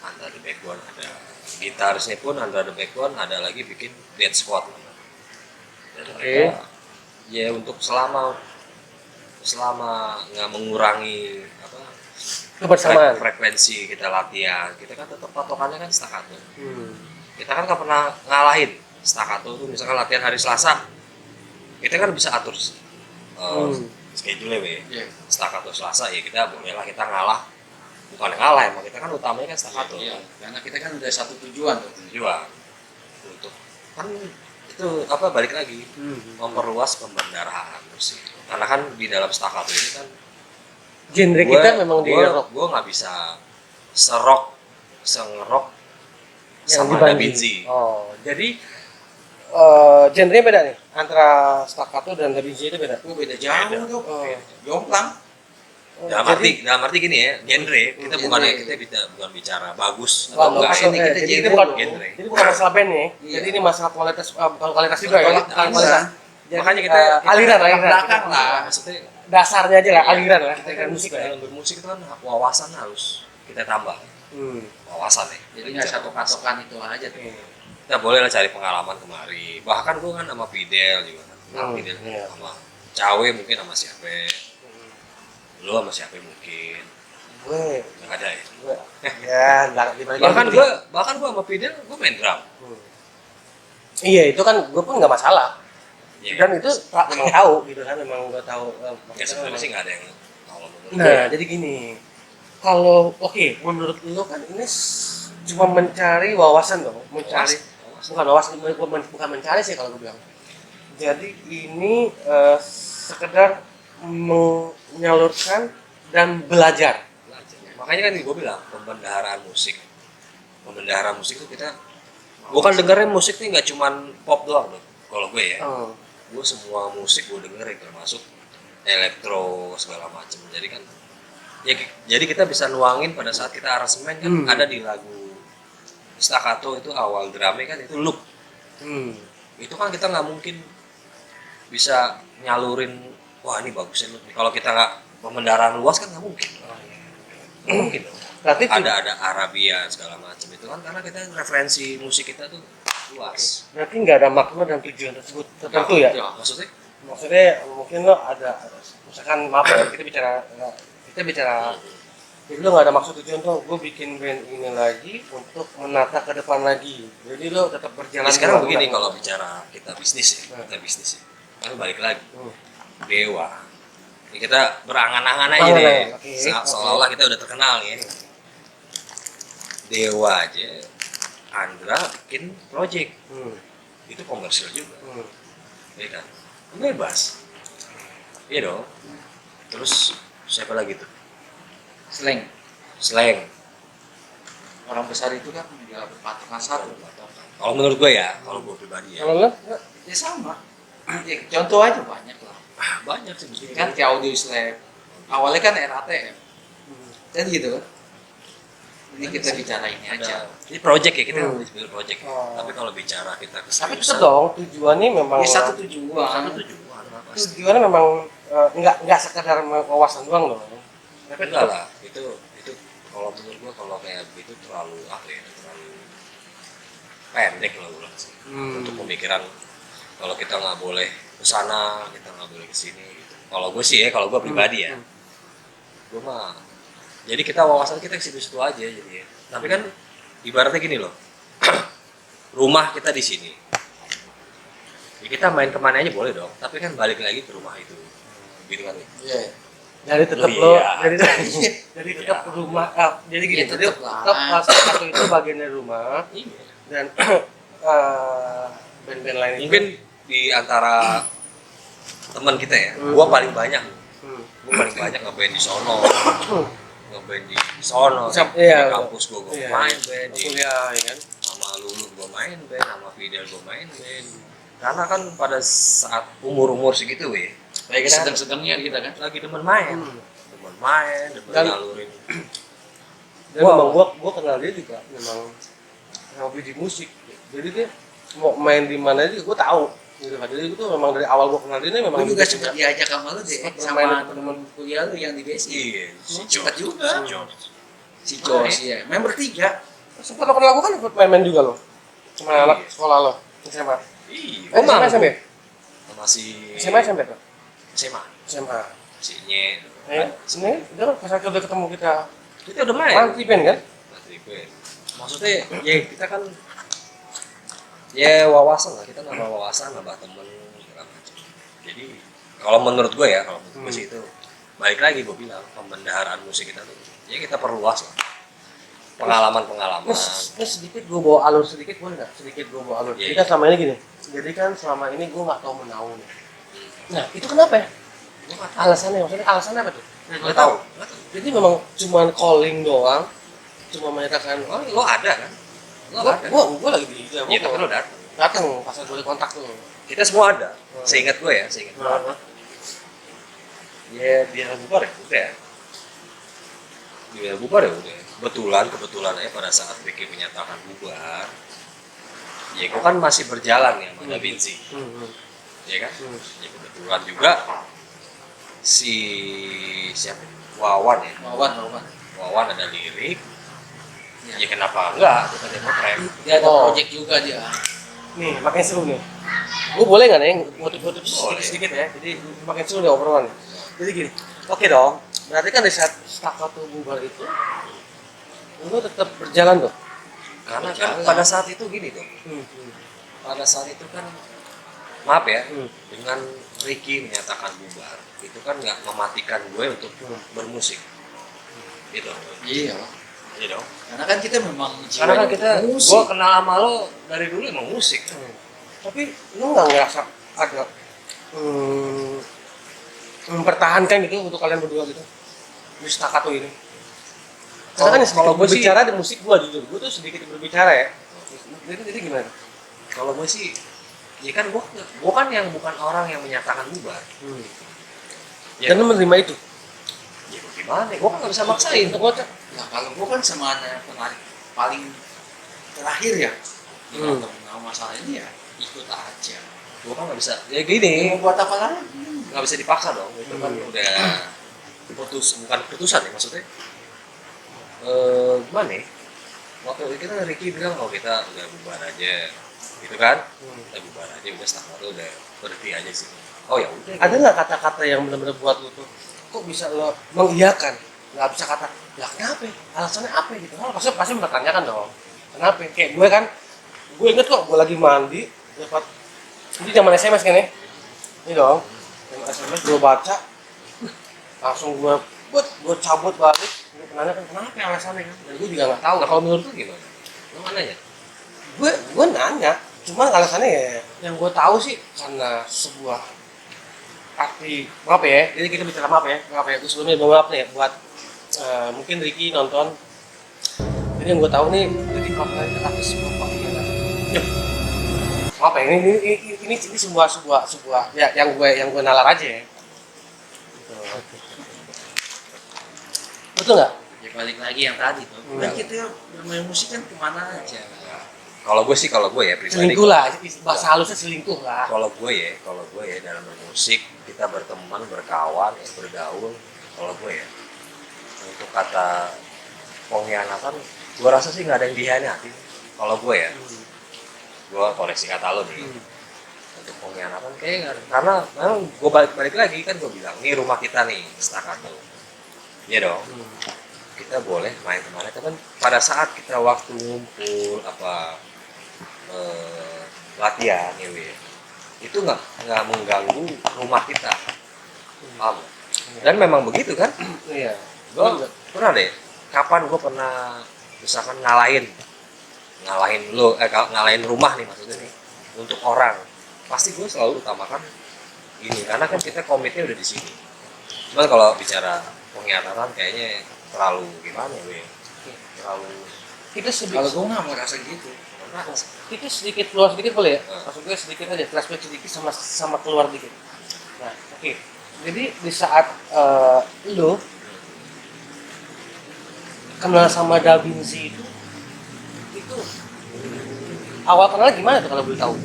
Andra the Backbone ada. Gitarisnya pun Andra the Backbone ada lagi bikin Dead Squad. Dan mereka ya untuk selama nggak mengurangi apa Kebersamaan. frekuensi kita latihan, kita kan tetap patokannya kan Staccato. Kita kan nggak pernah ngalahin Staccato tuh, misalkan latihan hari Selasa kita kan bisa atur schedule we. Iya. Staccato Selasa ya kita bolehlah kita ngalah, bukan ngalah emang kita kan utamanya kan Staccato. Iya, karena kita kan udah satu tujuan tuh. Tujuan untuk kan itu apa balik lagi memperluas pembendaharaan musik, karena kan di dalam Staccato ini kan Genre kita memang di rock gue nggak bisa sengerok yang sama Da dibanding. Vinci. Oh, jadi genre beda nih antara Staccato dan Da Vinci itu beda. Oh, beda jauh Beda. dong. Oh. Jomplang. Dalam arti gini ya, genre kita Genre. bukan bicara bagus atau Bagus, enggak. ini kita jadi genre ini bukan dong. Genre. jadi bukan masalah band nih. Iya. Jadi ini masalah kualitas bukan kualitas juga ya. Kualitas. Bukan kualitas. Jadi, Makanya kita aliran belakang lah. Maksudnya Dasarnya aja lah aliran lah. kita Aliran kan musik musik lah. dalam bermusik itu kan wawasan harus kita tambah. Wawasan ya. Jadi nggak satu patokan itu aja tuh. Oke. Kita boleh lah cari pengalaman kemari. Bahkan gue kan sama Fidel juga kan. Tapi dia iya. sama cawe mungkin sama siapa, lu sama siapa mungkin Gue nggak ada ya. ya nggak dibalik bahkan gua sama Fidel gua main drum. Iya itu kan gue pun nggak masalah. Ya, Dan itu memang tahu gitu kan, memang gue tahu. ya maksudnya sebenarnya memang- sih nggak ada yang kalau menurut Nah, gua. jadi gini, kalau oke, menurut lo kan ini cuma mencari wawasan dong, mencari Wawasan. bukan mencari sih kalau gue bilang. Jadi ini sekedar menyalurkan dan belajar. Makanya kan gue bilang pembendaharaan musik itu kita gue kan dengerin musik nih nggak cuman pop doang loh kalau gue ya. Gue semua musik gue dengerin termasuk elektro segala macem. Jadi kan ya, jadi kita bisa nuangin pada saat kita aransemen kan ada di lagu staccato itu awal drumnya kan itu loop. Itu kan kita nggak mungkin bisa nyalurin wah ini bagusnya loop nih. Kalau kita nggak pembendaharaan luas kan nggak mungkin. Nggak mungkin dong. Berarti Ada Arabian segala macam itu kan karena kita referensi musik kita tuh luas. berarti nggak ada makna dan tujuan tersebut tertentu ya? Maksudnya Maksudnya mungkin lo ada misalkan maaf ya kita bicara jadi lo nggak ada maksud tujuan tuh gue bikin band ini lagi untuk menata ke depan lagi, jadi lo tetap berjalan. ya sekarang dengan begini benar. kalau bicara kita bisnis ya, kan balik lagi Dewa. Ini kita berangan-angan aja deh. Oke. Seolah-olah kita udah terkenal ya. Dewa aja, Andra bikin project itu komersil juga, ya kan? Bebas, iya dong. Terus siapa lagi tuh? Slang. Orang besar itu kan nggak berpatokan satu. Kalau menurut gue ya, kalau gue pribadi ya, Kalau lo Ya sama. Ya, contoh aja banyak lah. banyak sih begitu. Kan kayak Audio Slab. Awalnya kan RATM. Kan gitu kan. Ini kita bicara ini aja. Ini project ya, kita ambil project ya. Oh. Tapi kalau bicara kita tapi keseriusan, tetap dong tujuannya memang Ya satu tujuan. satu tujuan lah pasti. tujuannya memang nggak sekedar wawasan doang dong. Tapi Enggak lah, itu kalau menurut gua kalau kayak begitu terlalu apa ya, terlalu pendek lah ulang sih. Untuk pemikiran kalau kita nggak boleh ke sana, kita nggak boleh ke sini gitu. Kalau gue sih ya, kalau gue pribadi ya, gue mah jadi kita wawasan kita ke situ-situ aja jadi ya. Tapi kan ibaratnya gini loh, rumah kita di sini, ya kita main kemana aja boleh dong. Tapi kan balik lagi ke rumah itu, gitu kan? Iya. jadi tetap Loh, lo iya. jadi tetap Iya. rumah jadi gini Ya, tetap tetap lah. satu itu bagian dari rumah Iya. dan band-band lain itu Mungkin di antara teman kita ya, gue paling banyak, gue paling banyak ngeband di sono, ngeband di sono, Iya, di kampus gue iya, main band, di kuliah ya kan. sama Lulu gue main band, sama Fidel gue main band. Karena kan pada saat umur segitu ya, Lagi sedang-sedangnya kita kan. lagi demen main, demen Dan- nyalurin. Dan memang gua kenal dia juga memang hobi di musik. Jadi dia mau main di mana aja gua tahu gitu kan. Jadi itu memang dari awal gua kenal dia memang Gue juga gitu sempat diajak sama lu deh, Sempat sama bermain temen kuliah lu yang di BSI. Iya, si Sempat George, juga. si George. Si Jos ya, member 3. sempat lo kenal gua kan ikut main-main juga lo. Sama Iya. anak sekolah lo. SMA. Iya, SMA SMP. sama si SMA SMP tuh. SMA, SMA. si Nye. Ini udah kan pas udah ketemu kita Kita udah main. Nanti band kan? Nanti band. Maksudnya ya kita kan ya wawasan lah, kita nambah wawasan, nambah temen segala macam. Jadi kalau menurut gue ya, kalau menurut gue sih itu balik lagi gue bilang pembendaharaan musik kita tuh ya kita perluas lah. Pengalaman-pengalaman. Ini sedikit gue bawa alur sedikit boleh nggak? Sedikit gue bawa alur. Iya, Jadi kan selama ini gini. Jadi kan selama ini gue nggak tahu menau nih. Nah itu kenapa ya? Gue nggak tahu. Alasannya maksudnya alasannya apa tuh? Nggak tahu. Jadi memang cuman calling doang, cuma menyatakan Oh, lo ada kan? Lo ada. gua lagi di Ya tapi lo datang. datang pas gue kontak tuh. Kita semua ada. Seingat gue ya, seingat gue. Nah, Ya dia bubar ya, udah. Dia bubar ya udah. Kebetulan aja pada saat Vicky menyatakan bubar, ya gue kan masih berjalan ya sama Da Vinci, ya kan? Ya kebetulan juga si siapa? Wawan ya. Wawan ada lirik. Ya kenapa enggak? Kita demo track. Dia ada Oh. project juga dia. Nih makanya seru nih. Gue boleh nggak nih ngutip-ngutip Boleh. sedikit ya, jadi makin seru nih obrolan. Jadi gini, oke dong, berarti kan di saat stakato bubar itu lu tetap berjalan tuh. Karena kan pada saat itu gini tuh, pada saat itu kan maaf ya, dengan Ricky menyatakan bubar itu kan nggak mematikan gue untuk bermusik gitu. Iya. Iya dong. Karena kan kita memang Karena kan kita, musik. gue kenal sama lo dari dulu emang musik. Tapi lu nggak ngerasa ada mempertahankan gitu untuk kalian berdua gitu di stakato ini? Karena kan yang Kalau sedikit gue sih- berbicara di musik gua jujur, gua tuh sedikit berbicara ya. Jadi gimana? Kalau gue sih, ya kan gue kan yang bukan orang yang menyatakan bubar. Ya, Dan lu menerima itu? ya gimana? Gue kan nggak bisa maksain. Untuk gua Nah, kalau gue kan sama anak penarik paling terakhir ya. Kalau masalah ini ya ikut aja. Gue kan nggak bisa. Ya gini, Mau buat apa lagi? nggak bisa dipaksa dong. Itu kan udah bukan keputusan ya maksudnya. Gimana ya? Waktu itu kan Ricky bilang kalau kita udah bubar aja, gitu kan? Kita bubar aja, udah stakato udah berhenti aja sih. Oh ya udah. ada nggak kata-kata yang benar-benar buat lu tuh kok bisa lo mengiyakan? Nggak bisa kata, ya kenapa? Alasannya apa gitu? Oh, pasti bertanyakan dong. Kenapa? Kayak gue kan, gue inget kok gue lagi mandi dapat ini zaman SMS kan ya? Ini dong, zaman SMS gue baca, langsung gue cabut balik. Gue nanya kan kenapa alasannya kan? Dan gue juga nggak tahu. Nah kalau menurut lu gimana? Lu mana ya? Gue nanya, cuma alasannya ya yang gue tahu sih karena sebuah arti maaf ya. Jadi kita bicara maaf ya, gue sebelumnya maaf nih buat mungkin Ricky nonton. Jadi yang gue tahu nih Ricky Papua itu arti sebuah pengkhianatan. Maaf ya, ini sebuah ya yang gue nalar aja ya. Gitu. Betul nggak? Ya balik lagi yang tadi tuh. Kan kita bermain musik kan kemana aja. Kalau gue ya pribadi. Selingkuh lah, bahasa halusnya selingkuh lah. Kalau gue ya dalam bermusik kita berteman, berkawan, ya, bergaul. Kalau gue ya untuk kata pengkhianatan, gue rasa sih nggak ada yang dihianati. Kalau gue ya, gue koleksi kata lo nih. Untuk pengkhianatan kayak nggak ada. Karena memang gue balik lagi kan gue bilang, ini rumah kita nih, stakato. Iya dong. Kita boleh main kemana kan pada saat kita waktu ngumpul apa latihan ya we, itu nggak mengganggu rumah kita, paham? Dan memang begitu kan? Iya. Gue pernah deh, kapan gue pernah misalkan ngalahin lo, ngalahin rumah nih maksudnya nih untuk orang, pasti gue selalu utamakan ini karena kan kita komitnya udah di sini. Cuman kalau bicara pengkhianatan kayaknya terlalu gimana ya, terlalu Kita Kalau gue nggak merasa gitu. kita sedikit keluar sedikit boleh ya? Maksud gue sedikit aja, flashback sedikit sama keluar dikit. Nah, oke. Jadi di saat lo kenal sama Da Vinci itu awal kenal gimana tuh kalau boleh tahu?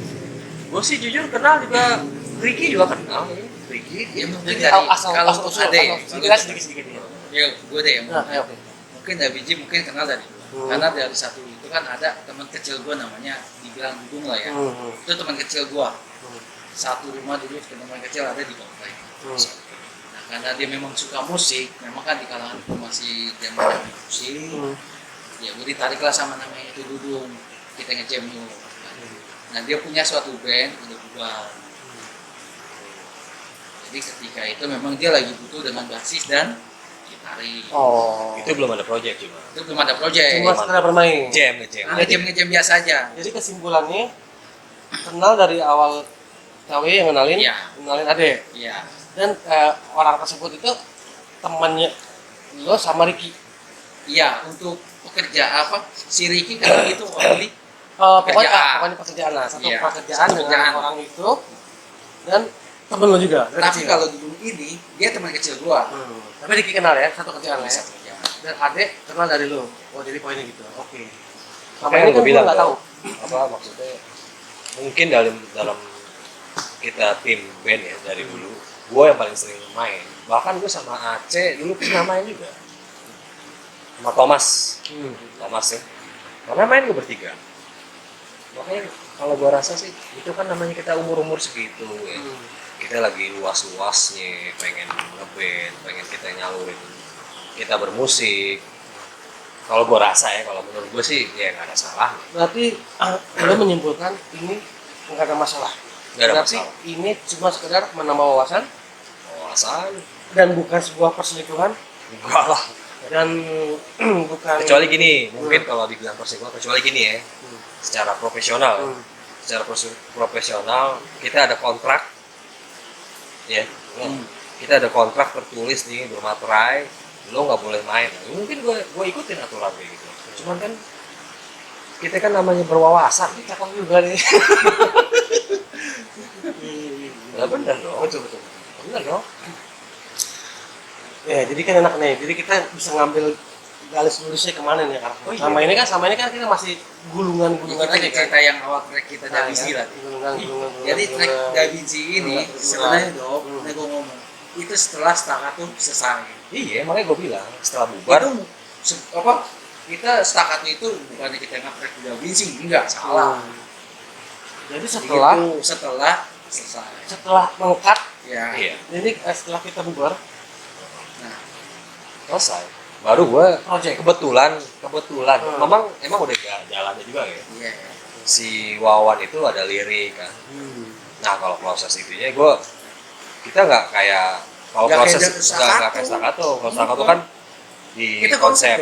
gue sih jujur kenal juga, Ricky juga kenal ya. Ricky Ya mungkin Jadi dari asal kalau usul, ada ya. sedikit ya. Ya gue deh yang Nah, oke. mungkin Da Vinci mungkin kenal dari karena dari satu itu kan ada teman kecil gue namanya dibilang Dudung lah ya. Itu teman kecil gue. Satu rumah dulu teman kecil ada di komplek. Nah, karena dia memang suka musik, memang kan di kalangan itu masih zaman musik. Ya gue ditariklah sama namanya itu Dudung. Kita ngejam yuk. Nah dia punya suatu band udah bubar. Jadi ketika itu memang dia lagi butuh dengan basis dan gitaris. Oh. itu belum ada project cuma Itu belum ada project. Cuma sekedar bermain. ngejam Ngejam biasa aja. Jadi kesimpulannya kenal dari awal KW yang kenalin, Iya. kenalin Ade. Iya. Dan orang tersebut itu temannya lo sama Ricky. Iya, untuk pekerja apa? Si Ricky kan itu only Pokoknya pekerjaan lah, satu Iya, pekerjaan satu dengan pekerjaan. orang itu dan temen lo juga. dari Tapi kecil. kalau dulu ini dia teman kecil gua. Tapi Ricky kenal ya, satu kerjaan lah ya. Satu pekerjaan. Dan Ade kenal dari lo. Oh jadi poinnya gitu. Oke. Sama Makanya ini gue kan bilang gue nggak tahu. apa maksudnya mungkin dalam kita tim band ya dari dulu gue yang paling sering main, bahkan gue sama Aceh dulu pernah main juga sama Thomas ya karena main gue bertiga, makanya kalau gua rasa sih itu kan namanya kita umur segitu ya. Kita lagi luas-luasnya pengen ngeband, pengen kita nyalurin, kita bermusik. Kalau gua rasa ya, kalau menurut gua sih ya nggak ada salah. Berarti lo menyimpulkan ini nggak ada masalah. Nggak ada Berarti masalah. ini cuma sekedar menambah wawasan Wawasan dan bukan sebuah perselingkuhan enggak lah. dan bukan Kecuali gini, mungkin kalau dibilang perselingkuhan, kecuali gini ya, secara profesional, ya. Hmm. Secara profesional kita ada kontrak, ya, kita ada kontrak tertulis nih bermaterai, lo nggak boleh main. Mungkin gue ikutin aturan kayak gitu. Cuman kan kita kan namanya berwawasan, cakep juga nih. ya bener dong, Betul. bener dong. Ya, jadi kan enak nih. Jadi kita bisa ngambil garis lulusnya kemana nih, karena Oh, iya. selama ini kan kita masih gulungan-gulungan Itu aja kan. cerita yang awal track kita Da Vinci lah. Gulungan. Jadi track Da Vinci ini sebenarnya dong, Hmm. gue ngomong itu setelah staccato selesai. Iya, makanya gue bilang setelah bubar, Itu kita staccato itu bukannya kita nge-track Da Vinci, enggak salah. Jadi Begitu setelah selesai. setelah mengkat, Ya. iya, jadi setelah kita bubar, Nah, selesai. Baru gue project. kebetulan, Hmm. emang udah jalannya juga ya. iya. Si Wawan itu ada lirik kan. Nah kalau proses itunya kita nggak kayak kalau Nggak proses kayak staccato. nggak kayak staccato. Kalau staccato kan di Kita konsep.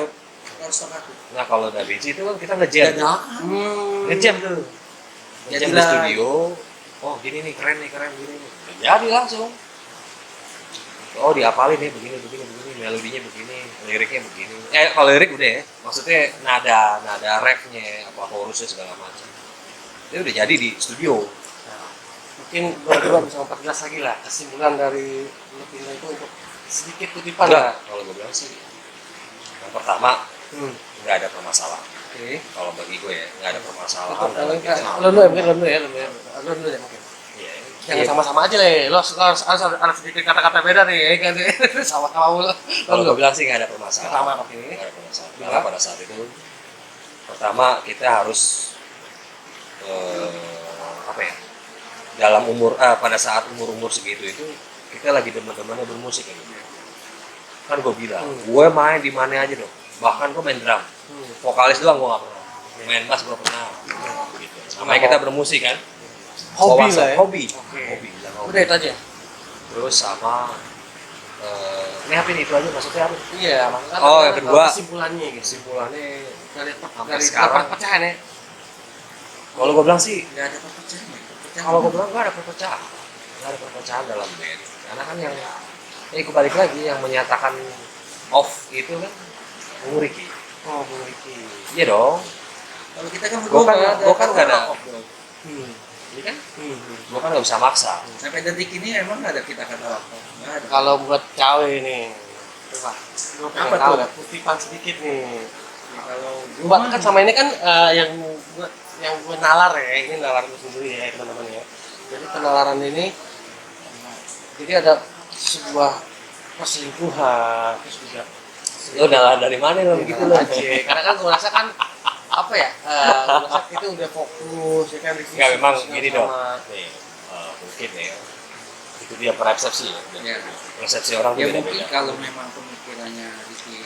harus staccato. Nah kalau Da Vinci itu kan kita ngejam, ngejam tuh, ngejam di Jadilah. studio. Oh gini nih keren gini nih. Jadi langsung. Oh diapalin nih begini, melodinya begini, liriknya begini. Kalau lirik udah ya, maksudnya nada refnya, apa chorusnya segala macam. Itu udah jadi di studio. Nah, mungkin berdua bisa memperjelas lagi lah kesimpulan dari Lupina itu untuk sedikit kutipan Enggak, lah. kalau gue bilang sih, yang pertama nggak ada permasalahan. Oke. Kalau bagi gue ya nggak ada permasalahan dalam Lo kita. dulu ya mungkin. Iya, Jangan iya. sama-sama aja lah. Lo harus sedikit kata-kata beda nih, kan? Sama-sama lo. Kalau gue bilang sih nggak ada permasalahan. Pertama, oke. Nggak ada permasalahan. Dua. Karena pada saat itu, pertama kita harus apa ya? Dalam pada saat umur segitu itu kita lagi demen-demennya bermusik ya. Kan gue bilang, gue main di mana aja dong. Bahkan gue main drum. Vokalis doang gue nggak pernah. Main bass gue pernah. Gitu. Namanya kita bermusik kan. Hobi Wawasan, lah ya. Hobi. Oke. Hobi. bilang hobi. Udah itu aja. Terus sama ini apa ini itu aja maksudnya apa? Iya, maksudnya Oh, yang kedua. kesimpulannya gitu. Kesimpulannya Dari Sampai dari sekarang. perpecahan ya. kalau gue bilang sih Nggak ada perpecahan. kalau gue bilang nggak ada perpecahan dalam band karena kan yang gue balik lagi yang menyatakan off itu kan Bung Riki. Oh, Bung Riki. Iya dong. Kalau kita kan Gua kan nggak ada. Iya kan? Gue kan nggak bisa maksa. Sampai detik ini emang nggak ada kita kata apa. Nggak ada. Kalau buat cawe nih, coba. Gue pengen Apa tahu tuh? lah, kutipan sedikit nih. Ya, kalau Buat kan sama ini kan yang gue nalar ya, ini nalar gue sendiri ya teman-teman ya. Jadi penalaran ini, jadi ada sebuah perselingkuhan, terus juga Lo nalar dari mana lo begitu lo? aja. Karena kan gue rasa kan apa ya, gue rasa kita udah fokus ya kan di Nggak memang visi gini yang dong. sama. Nih, mungkin ya. Itu dia persepsi ya. Ya. Persepsi orang tuh Ya mungkin beda-beda. kalau memang pemikirannya Riki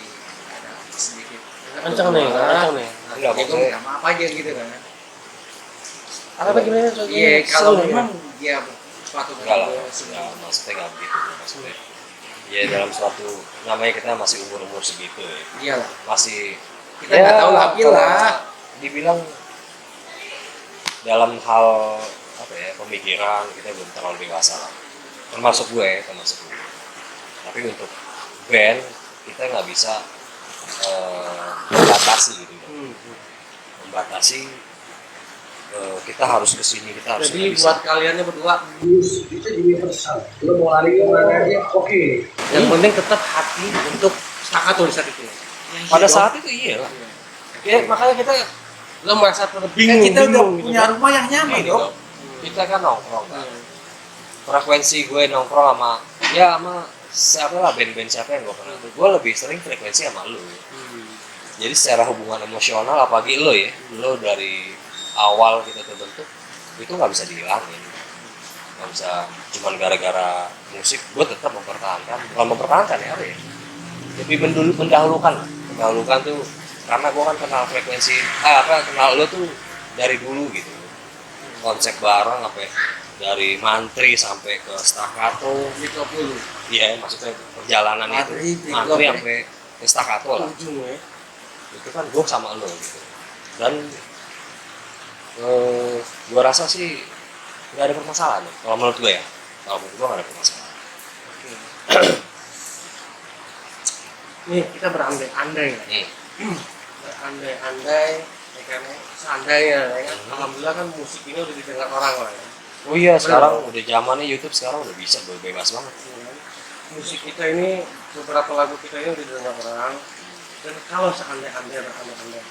ada sedikit Kenceng nih, kenceng nih. Enggak ya gue maksudnya. minta maaf aja gitu kan. Apa gimana? Iya, kalau Seru, memang dia suatu Enggak lah, gue ya, maksudnya nggak begitu maksudnya. Ya dalam suatu namanya kita masih umur segitu ya. iya lah. Masih Kita nggak tahu lagi kalau lah. Dibilang dalam hal apa ya pemikiran kita belum terlalu dewasa lah. Termasuk gue. Tapi untuk band kita nggak bisa membatasi gitu. Membatasi kita harus kesini, kita harus Jadi nggak bisa. buat kaliannya berdua, Itu universal. Lo mau lari kemana aja, oke. yang penting tetap hati untuk staccato di saat itu. Pada saat itu iya lah. Ya, makanya kita lo merasa Kan bingung, kita udah bingung punya kan. rumah yang nyaman Gitu. dong. Kita kan nongkrong kan. Frekuensi gue nongkrong sama siapa lah band-band siapa yang gue kenal tuh. Gue lebih sering frekuensi sama lu. Jadi secara hubungan emosional apalagi lo ya, lo dari awal kita terbentuk itu nggak bisa dihilangin, nggak bisa cuman gara-gara musik gue tetap mempertahankan, bukan mempertahankan ya, apa ya, lebih mendahulukan tuh, karena gue kan kenal frekuensi kenal lo tuh dari dulu gitu, konsep bareng sampai dari mantri sampai ke staccato, iya maksudnya perjalanan itu mantri sampai ke staccato lah, ujung ya. itu kan gue sama lo gitu. Dan gue rasa sih nggak ada permasalahan ya. Kalau menurut gue ya, kalau menurut gue nggak ada permasalahan. Oke. Nih kita berandai-andai ya. Berandai-andai ya kan, seandainya ya kan. Alhamdulillah kan musik ini udah didengar orang lah ya. Oh iya, sekarang udah zamannya YouTube, sekarang udah bisa bebas banget. Ya kan? Musik kita ini, beberapa lagu kita ini udah didengar orang. Dan kalau seandai-andai berandai-andai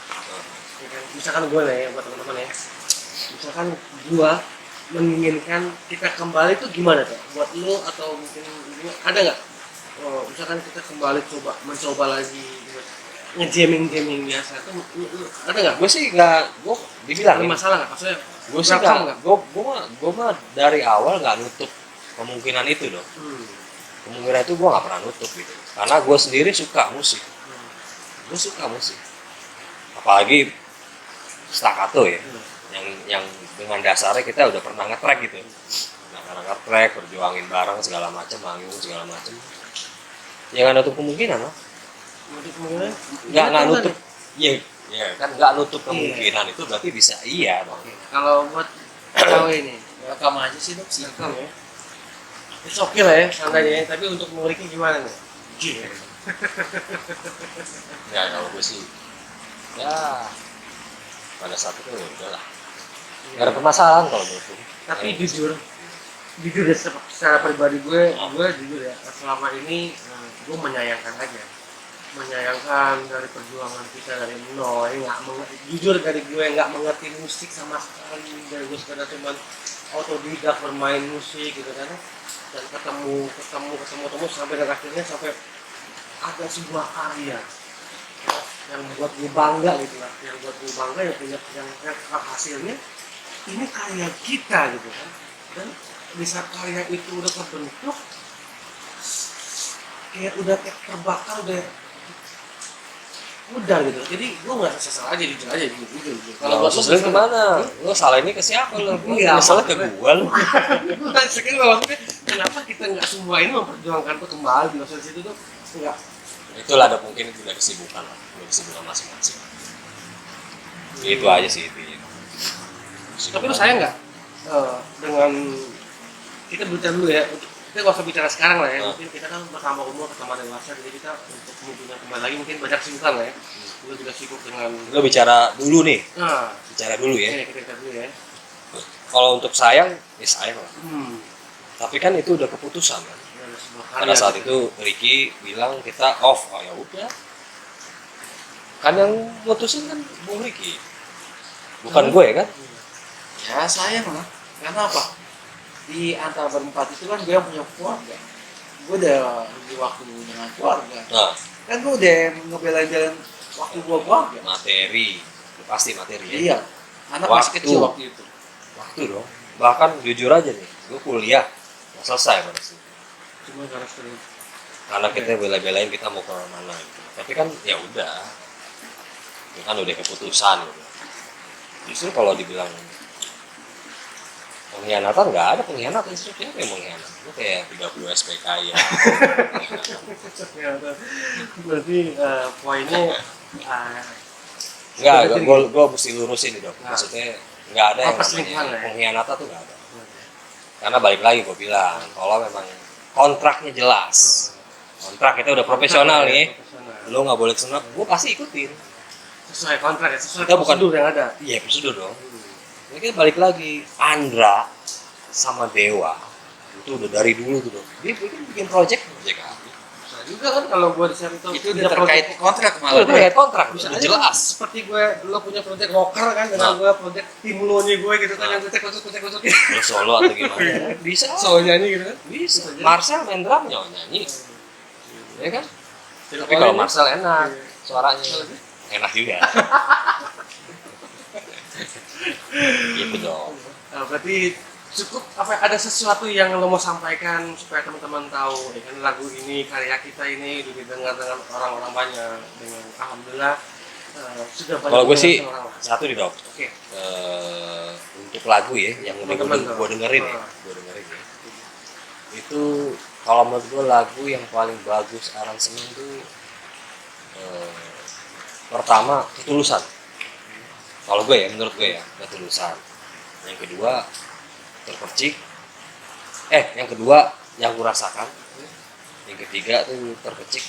ya kan, misalkan gue nih ya, buat teman-teman ya, misalkan gue menginginkan kita kembali itu gimana tuh buat lo, atau mungkin ada nggak misalkan kita kembali mencoba lagi ngejamming biasa tuh, ada nggak? Gue sih nggak, gue dibilang Ada masalah nggak? Maksudnya gue sih nggak, gue mah dari awal nggak nutup kemungkinan itu dong. Kemungkinan itu gue nggak pernah nutup gitu, karena gue sendiri suka musik, apalagi staccato ya, yang dengan dasarnya kita udah pernah nge-track gitu, nge-track, berjuangin bareng segala macam, manggung segala macam, ya nggak nutup kemungkinan loh. Nggak nutup, iya kan nggak nutup kemungkinan itu berarti bisa iya dong. Kalau buat cewek ini Rekam aja sih dok, rekam ya, it's okay lah ya, santai ya. Tapi untuk memiliki gimana nih? Ya kalau gue sih ya pada saat itu udah lah, nggak ada permasalahan kalau menurut gue. Tapi jujur ya, secara pribadi gue jujur ya, selama ini gue menyayangkan dari perjuangan kita dari nol, jujur dari gue nggak mengerti musik sama sekali, dari gue sekedar cuma autodidak bermain musik gitu kan, dan ketemu sampai akhirnya sampai ada sebuah karya yang buat gue bangga gitu lah, yang punya yang hasilnya ini karya kita gitu kan. Dan di saat karya itu udah terbentuk, kayak udah terbakar, udah gitu. Jadi gue nggak sesal aja, jujur aja gitu. Kalau seselin kemana? Lo salah ini ke siapa lo? Iya, salah ke gue lo. Sekarang maksudnya kenapa kita nggak semua ini memperjuangkan tuh kembali, maksud situ tuh nggak. Itulah ada mungkin udah kesibukan masing-masing. Itu aja sih itu. Tapi lu sayang nggak dengan kita bicara dulu ya, kita nggak usah bicara sekarang lah ya, mungkin kita kan bersama umur, bersama dewasa, jadi kita untuk menghubungkan kembali lagi mungkin banyak kesibukan lah ya. Lu juga sibuk dengan Lo bicara dulu nih, nah, bicara dulu ya. kita bicara dulu ya. Kalau untuk sayang, ya sayang lah. Tapi kan itu udah keputusan kan. Pada saat itu Ricky bilang kita off, oh ya udah. Kan yang mutusin kan Bung Ricky, bukan gue kan. ya sayang lah. Karena apa? Di antara berempat itu kan gue yang punya keluarga, gue udah bagi waktu dengan keluarga. Nah, Kan gue udah ngebelain waktu gue keluarga. materi, pasti materi ya. Iya, anak Waktu. masih kecil waktu itu. Waktu dong. Bahkan jujur aja nih, gue kuliah nggak selesai pada situ. Cuma karena sering Karena kita bela-belain kita mau ke mana gitu. Tapi kan ya udah, itu kan udah keputusan gitu. Justru kalau dibilang pengkhianatan, nggak ada pengkhianatan, justru siapa yang mengkhianat? Itu kayak 30 SPK ya. berarti poinnya Enggak, gue mesti lurusin nih dok. Maksudnya nggak ada yang perselingkuhan namanya ya? pengkhianatan tuh nggak ada. Karena balik lagi gue bilang, kalau memang kontraknya jelas, kontrak kita udah profesional nih, lo nggak boleh senap, gue pasti ikutin. sesuai kontrak ya, sesuai Kita bukan prosedur yang ada. Iya prosedur dong. Ini kita balik lagi, Andra sama Dewa itu udah dari dulu tuh dong. Dia bikin project apa? Bisa juga kan kalau gue di sana Itu udah terkait kontrak Itu malah. udah kayak kontrak, bisa udah aja jelas. kan, seperti lo punya project rocker kan, dengan gue project tim lo nya gue gitu kan, yang kucek Lo solo atau gimana? Bisa. solo nyanyi gitu kan. Bisa. Marcel main drum nyanyi, ya kan? Tapi kalau Marcel enak, suaranya enak juga. Gitu dong. Berarti cukup apa ada sesuatu yang lo mau sampaikan supaya teman-teman tahu ya kan lagu ini karya kita ini didengar dengan orang-orang banyak dengan alhamdulillah sudah banyak Kalau gue sih orang. satu nih dok. Oke. Untuk lagu ya yang Teman-teman gue dengerin ya, Ah. gue dengerin ya. Itu kalau menurut gue lagu yang paling bagus aransemen itu pertama ketulusan. Kalau gue ya, menurut gue ya ketulusan. Yang kedua terpercik. Yang kedua yang gue rasakan. Yang ketiga tuh terpercik.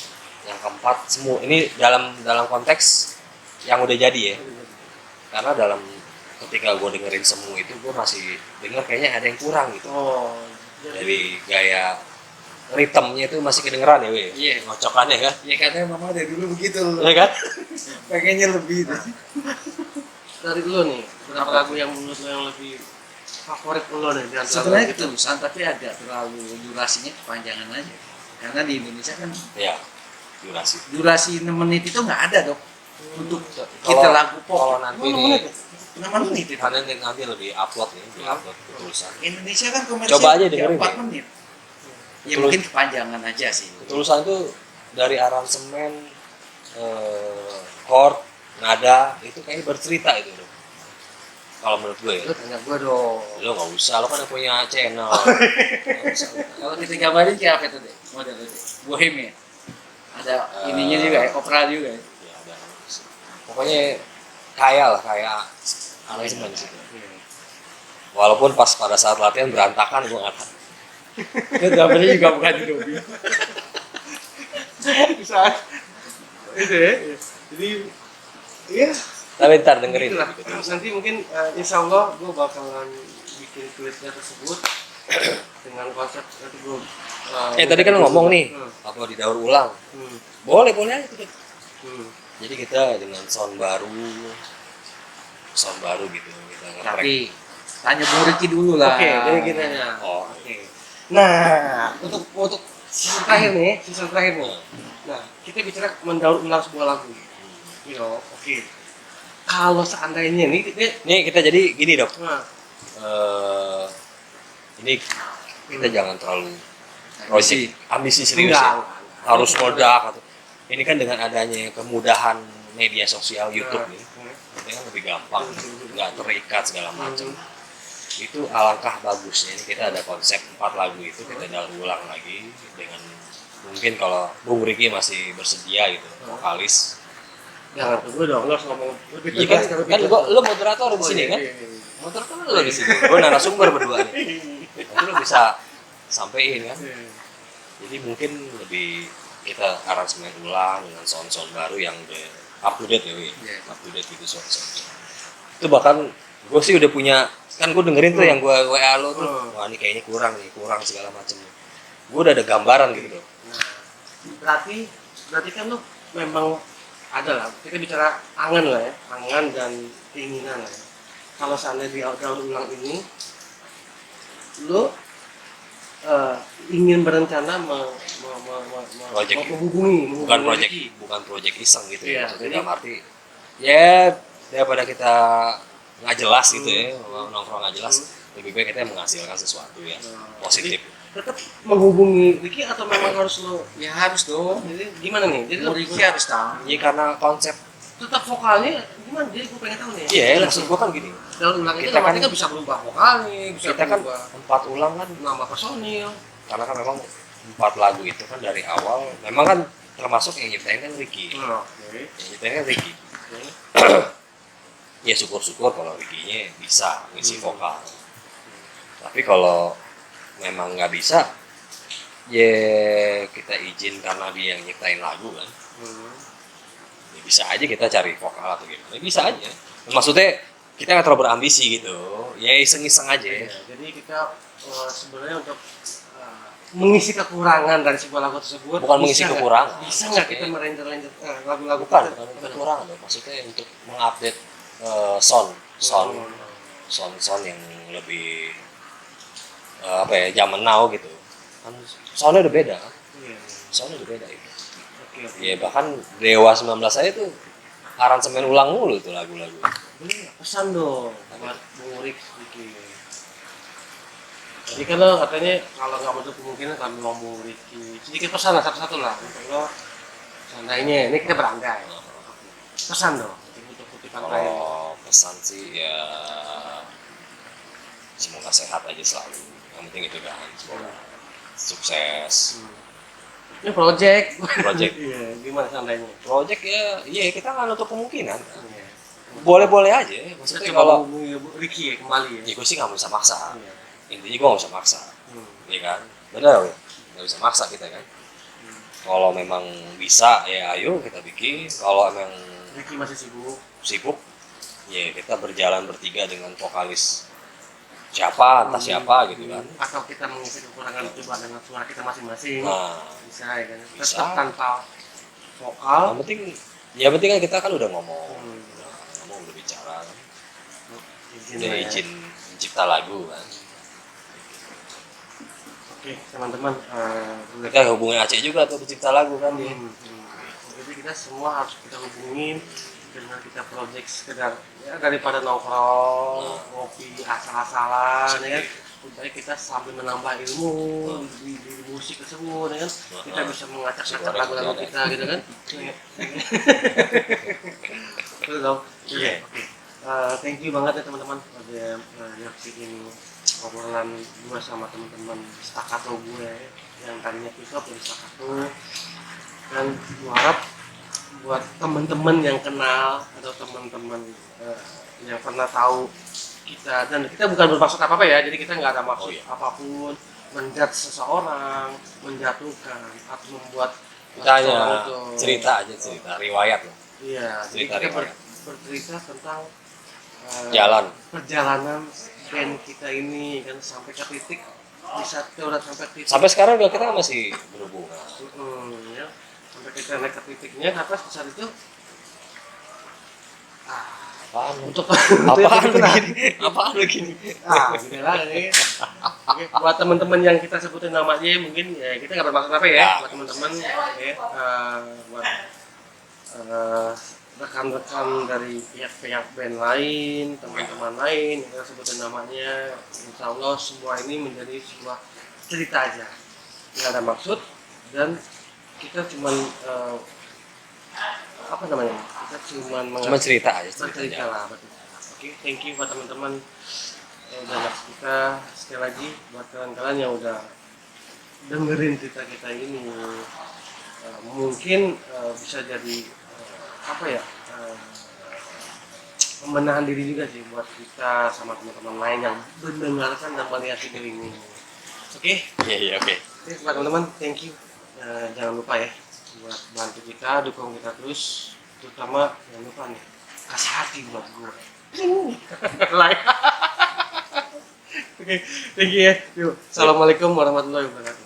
Yang keempat semua. Ini dalam konteks yang udah jadi ya. Karena dalam ketika gue dengerin semua itu gue masih denger kayaknya ada yang kurang gitu. Oh, Dari gaya ritmenya itu masih kedengeran ya, weh. Iya. Ngocokannya kan. Ya katanya mama dari dulu begitu. Ya kan? Pengennya lebih. dari lo nih berapa lagu yang menurut lo yang lebih favorit lo nih di antara Sebenarnya lagu itu? ketulusan tapi agak terlalu durasinya kepanjangan aja. Karena di Indonesia kan Ya. Durasi. 6 menit itu nggak ada dok untuk Kalau- kita lagu Kalau pop. nanti Oh, nih 6 menit itu. nanti lebih upload nih, di upload ketulusan. Indonesia kan komersial Coba aja dengerin 4 ya. menit. Ya Ketulus- mungkin kepanjangan aja sih. Ketulusan itu dari aransemen, chord, nada itu kayaknya bercerita itu dong. Kalau menurut gue ya. Lo tanya gue dong. Lo nggak usah, lo kan yang punya channel. Nggak usah. Kalau kita gambarin kayak apa itu deh? Modelnya deh. Bohemia. Ada ininya juga ya, opera juga ya. Ya, ada. Pokoknya kayak aransemen sih. Walaupun pas pada saat latihan berantakan gue nggak tahu. Itu gambarnya juga bukan di Dobi. Bisa itu ya. Jadi iya Tapi ntar dengerin. itulah. Nanti mungkin insya Allah gue bakalan bikin klipnya tersebut dengan konsep nanti gue Tadi kan lo ngomong nih, apa didaur ulang. Boleh aja tuh. Jadi kita dengan sound baru gitu kita nge-track. Tapi tanya Bung Riki dulu lah. Oke, jadi kita ya. Oh, Oke. Nah, untuk season terakhir nih. Nah, kita bicara mendaur ulang sebuah lagu. Oke. Kalau seandainya Nih kita jadi gini dok. nah, Ini kita jangan terlalu project ambisi serius enggak. ya. Harus meledak atau ini kan dengan adanya kemudahan media sosial YouTube nih, itu kan lebih gampang, nggak terikat segala macam. Itu alangkah bagusnya ini kita ada konsep 4 lagu itu kita daur ulang lagi dengan mungkin kalau Bung Riki masih bersedia gitu vokalis. Jangan ke gue dong, lo harus ngomong lebih Iya kan, tegas, kan lo moderator di sini iya, kan? iya, iya. Moderator lo di sini. Gue narasumber berdua nih. Nanti lo bisa sampein kan. Jadi mungkin lebih kita aransemen ulang dengan sound-sound baru yang udah up to date ya, Wi. Iya. Up to date gitu sound-sound. Itu bahkan gue sih udah punya, kan gue dengerin tuh yang gue WA lo tuh, wah ini kayaknya kurang segala macam. Gue udah ada gambaran gitu loh. Nah, berarti kan lo memang ada lah. Kita bicara angan lah ya, angan dan keinginan lah ya. Kalau seandainya di daur ulang ini, lo ingin berencana menghubungi bukan Ricky. project iseng gitu Iya, ya. Maksudnya jadi- dalam arti ya daripada kita nggak jelas gitu ya, nongkrong nggak jelas, lebih baik kita menghasilkan sesuatu yang positif. Tetap menghubungi Ricky atau memang harus lo Ya harus dong. jadi gimana nih? Jadi lo Bung Riki harus tahu. Ya karena konsep, tetap vokalnya gimana? Jadi gue pengen tahu nih. iya maksud gua kan gini, Daur ulang itu Kita berarti kan- kan bisa berubah vokalnya, bisa kita kan berubah 4 ulang kan, nama personil. karena kan memang 4 lagu itu kan dari awal, memang kan termasuk yang nyiptain kan Ricky, Oke. yang nyiptain kan Ricky. Ya syukur-syukur kalau Ricky-nya bisa ngisi vokal. Tapi kalau memang nggak bisa, ya kita izin karena dia yang nyiptain lagu kan. Ya bisa aja kita cari vokal atau gimana, bisa aja. Maksudnya kita nggak terlalu berambisi gitu, ya iseng-iseng aja. Ya, jadi kita sebenarnya untuk mengisi kekurangan dari sebuah lagu tersebut. Bukan mengisi bisa nggak? kekurangan. Bisa nggak kita merenjer-renjer lagu-lagu Bukan kita? kekurangan loh, maksudnya untuk mengupdate sound yang lebih apa ya, zaman now gitu kan, soundnya udah beda kan, Iya. soundnya udah beda itu. Oke. Ya bahkan Dewa 19 saya tuh aransemen ulang mulu tuh lagu-lagu. Boleh nggak pesan dong buat Bung Ricky. Jadi kan lo katanya kalau nggak menutup kemungkinan kami ngomong Ricky sedikit pesan lah satu-satu lah untuk lo seandainya ini kita berangkai pesan dong untuk kutipan terakhir. Kalau pesan sih ya semoga sehat aja selalu. Yang penting itu kan semoga sukses. Ini project. Project. Iya, gimana seandainya? Project ya, iya kita nggak nutup kemungkinan. Iya. Boleh-boleh aja. Kita Maksudnya coba kalau hubungi Ricky ya kembali ya. ya gue sih nggak bisa maksa. Iya. Intinya gue nggak bisa maksa, Hmm. ya kan? Benar, nggak bisa maksa kita kan. Kalau memang bisa ya ayo kita bikin. Kalau emang Ricky masih sibuk, ya kita berjalan bertiga dengan vokalis siapa, entah siapa gitu kan. Atau kita mengisi kekurangan coba dengan suara kita masing-masing. Nah, Bisa ya kan. Bisa. Tetap tanpa vokal. yang penting kan kita kan udah ngomong, Hmm. udah bicara, kan. Izin Udah lah ya. izin mencipta lagu kan. Oke, teman-teman. Kita hubungi Aceh juga tuh pencipta lagu kan dia. Jadi kita semua harus kita hubungin dengan kita project sekedar ya daripada nongkrong, ngopi asal-asalan ya kan. Supaya kita sambil menambah ilmu di musik tersebut ya kan. Kita bisa mengacak-acak lagu-lagu kita gitu kan. Betul dong. Iya. Oke. Thank you banget ya teman-teman udah nyaksiin obrolan gue sama teman-teman stakato gue yang tadinya pisau jadi stakato. Dan gue harap buat teman-teman yang kenal atau teman-teman yang pernah tahu kita, dan kita bukan bermaksud apa-apa ya, jadi kita nggak ada maksud apapun menjudge seseorang, menjatuhkan atau membuat Kita hanya seseorang itu cerita aja, cerita riwayat loh. iya, jadi Cerita kita riwayat. bercerita tentang Jalan. perjalanan band kita ini kan sampai ke titik bisa udah sampai titik Sampai sekarang juga kita masih berhubungan. ya, sampai kita naik ke titiknya apa saat itu Apaan? untuk Apaan begini? Apaan begini? gitu lah ini. Oke, buat teman-teman yang kita sebutin namanya mungkin ya kita nggak bermaksud apa ya, Ya. buat teman-teman ya buat rekan-rekan dari pihak-pihak band lain, teman-teman lain yang kita sebutin namanya, insya Allah semua ini menjadi sebuah cerita aja, nggak ada maksud dan kita cuman apa namanya, kita Cuma cerita aja, bercerita cerita aja. lah, betul. Oke, thank you buat teman-teman yang udah ngasih kita, sekali lagi buat kalian-kalian yang udah dengerin cerita kita ini. Mungkin bisa jadi apa ya, pembenahan diri juga sih buat kita sama teman-teman lain yang mendengarkan dan melihat video ini. Oke, Iya, oke. buat teman-teman, thank you. Jangan lupa ya buat bantu kita, dukung kita terus, terutama jangan lupa nih kasih hati buat gue. Like. Oke, thank you ya. Yuk, assalamualaikum warahmatullahi wabarakatuh.